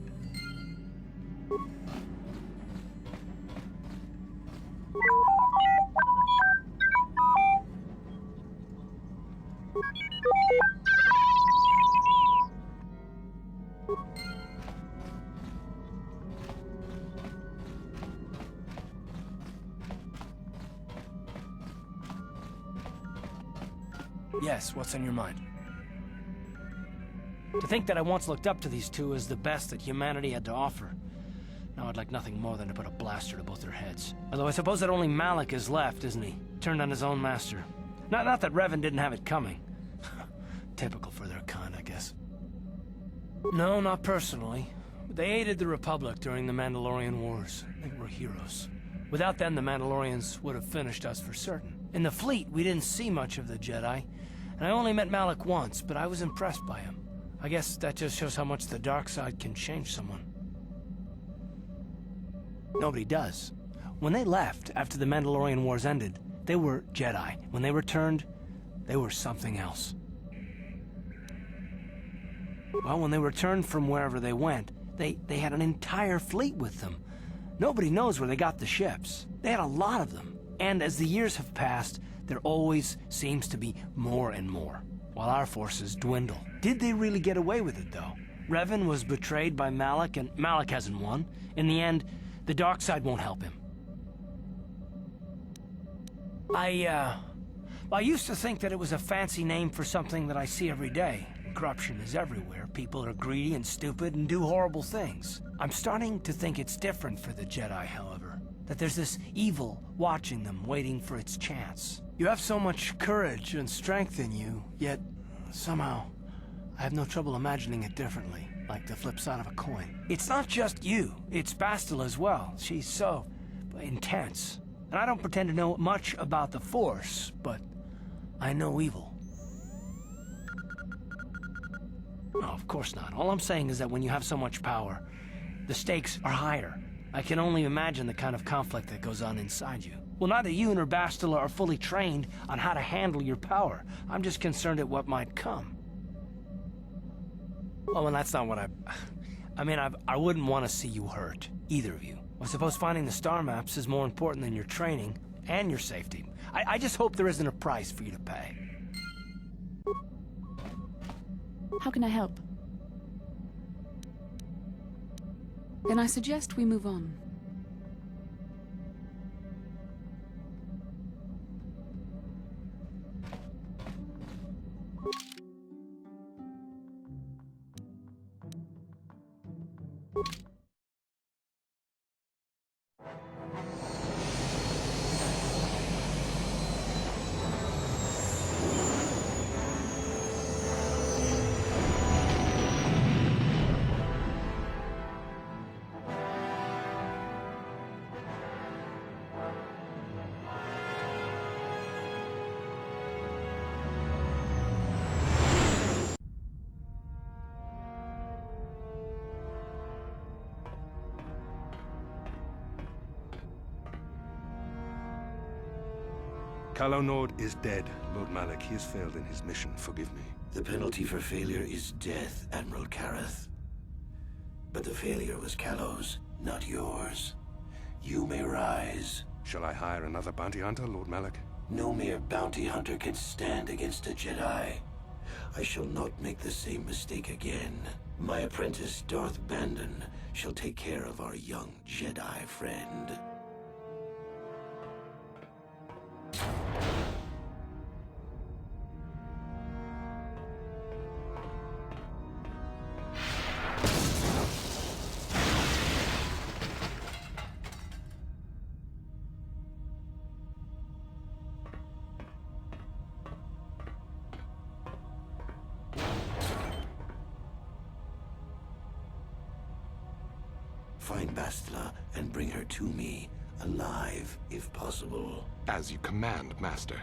Yes, what's on your mind? To think that I once looked up to these two as the best that humanity had to offer. Now I'd like nothing more than to put a blaster to both their heads. Although I suppose that only Malik is left, isn't he? Turned on his own master. Not that Revan didn't have it coming. Typical for their kind, I guess. No, not personally. They aided the Republic during the Mandalorian Wars. They were heroes. Without them, the Mandalorians would have finished us for certain. In the fleet, we didn't see much of the Jedi, and I only met Malik once, but I was impressed by him. I guess that just shows how much the dark side can change someone. Nobody does. When they left, after the Mandalorian Wars ended, they were Jedi. When they returned, they were something else. Well, when they returned from wherever they went, they had an entire fleet with them. Nobody knows where they got the ships. They had a lot of them. And as the years have passed, there always seems to be more and more, while our forces dwindle. Did they really get away with it, though? Revan was betrayed by Malik, and Malik hasn't won. In the end, the dark side won't help him. I used to think that it was a fancy name for something that I see every day. Corruption is everywhere. People are greedy and stupid and do horrible things. I'm starting to think it's different for the Jedi, however. That there's this evil watching them, waiting for its chance. You have so much courage and strength in you, yet somehow I have no trouble imagining it differently, like the flip side of a coin. It's not just you, it's Bastila as well. She's so intense. And I don't pretend to know much about the Force, but I know evil. No, of course not. All I'm saying is that when you have so much power, the stakes are higher. I can only imagine the kind of conflict that goes on inside you. Well, neither you nor Bastila are fully trained on how to handle your power. I'm just concerned at what might come. Oh, and that's not what I wouldn't want to see you hurt, either of you. I suppose finding the star maps is more important than your training and your safety. I just hope there isn't a price for you to pay. How can I help? Then I suggest we move on. Calo Nord is dead, Lord Malak. He has failed in his mission. Forgive me. The penalty for failure is death, Admiral Kareth. But the failure was Calo's, not yours. You may rise. Shall I hire another bounty hunter, Lord Malak? No mere bounty hunter can stand against a Jedi. I shall not make the same mistake again. My apprentice, Darth Bandon, shall take care of our young Jedi friend. Find Bastila and bring her to me, alive if possible. As you command, Master.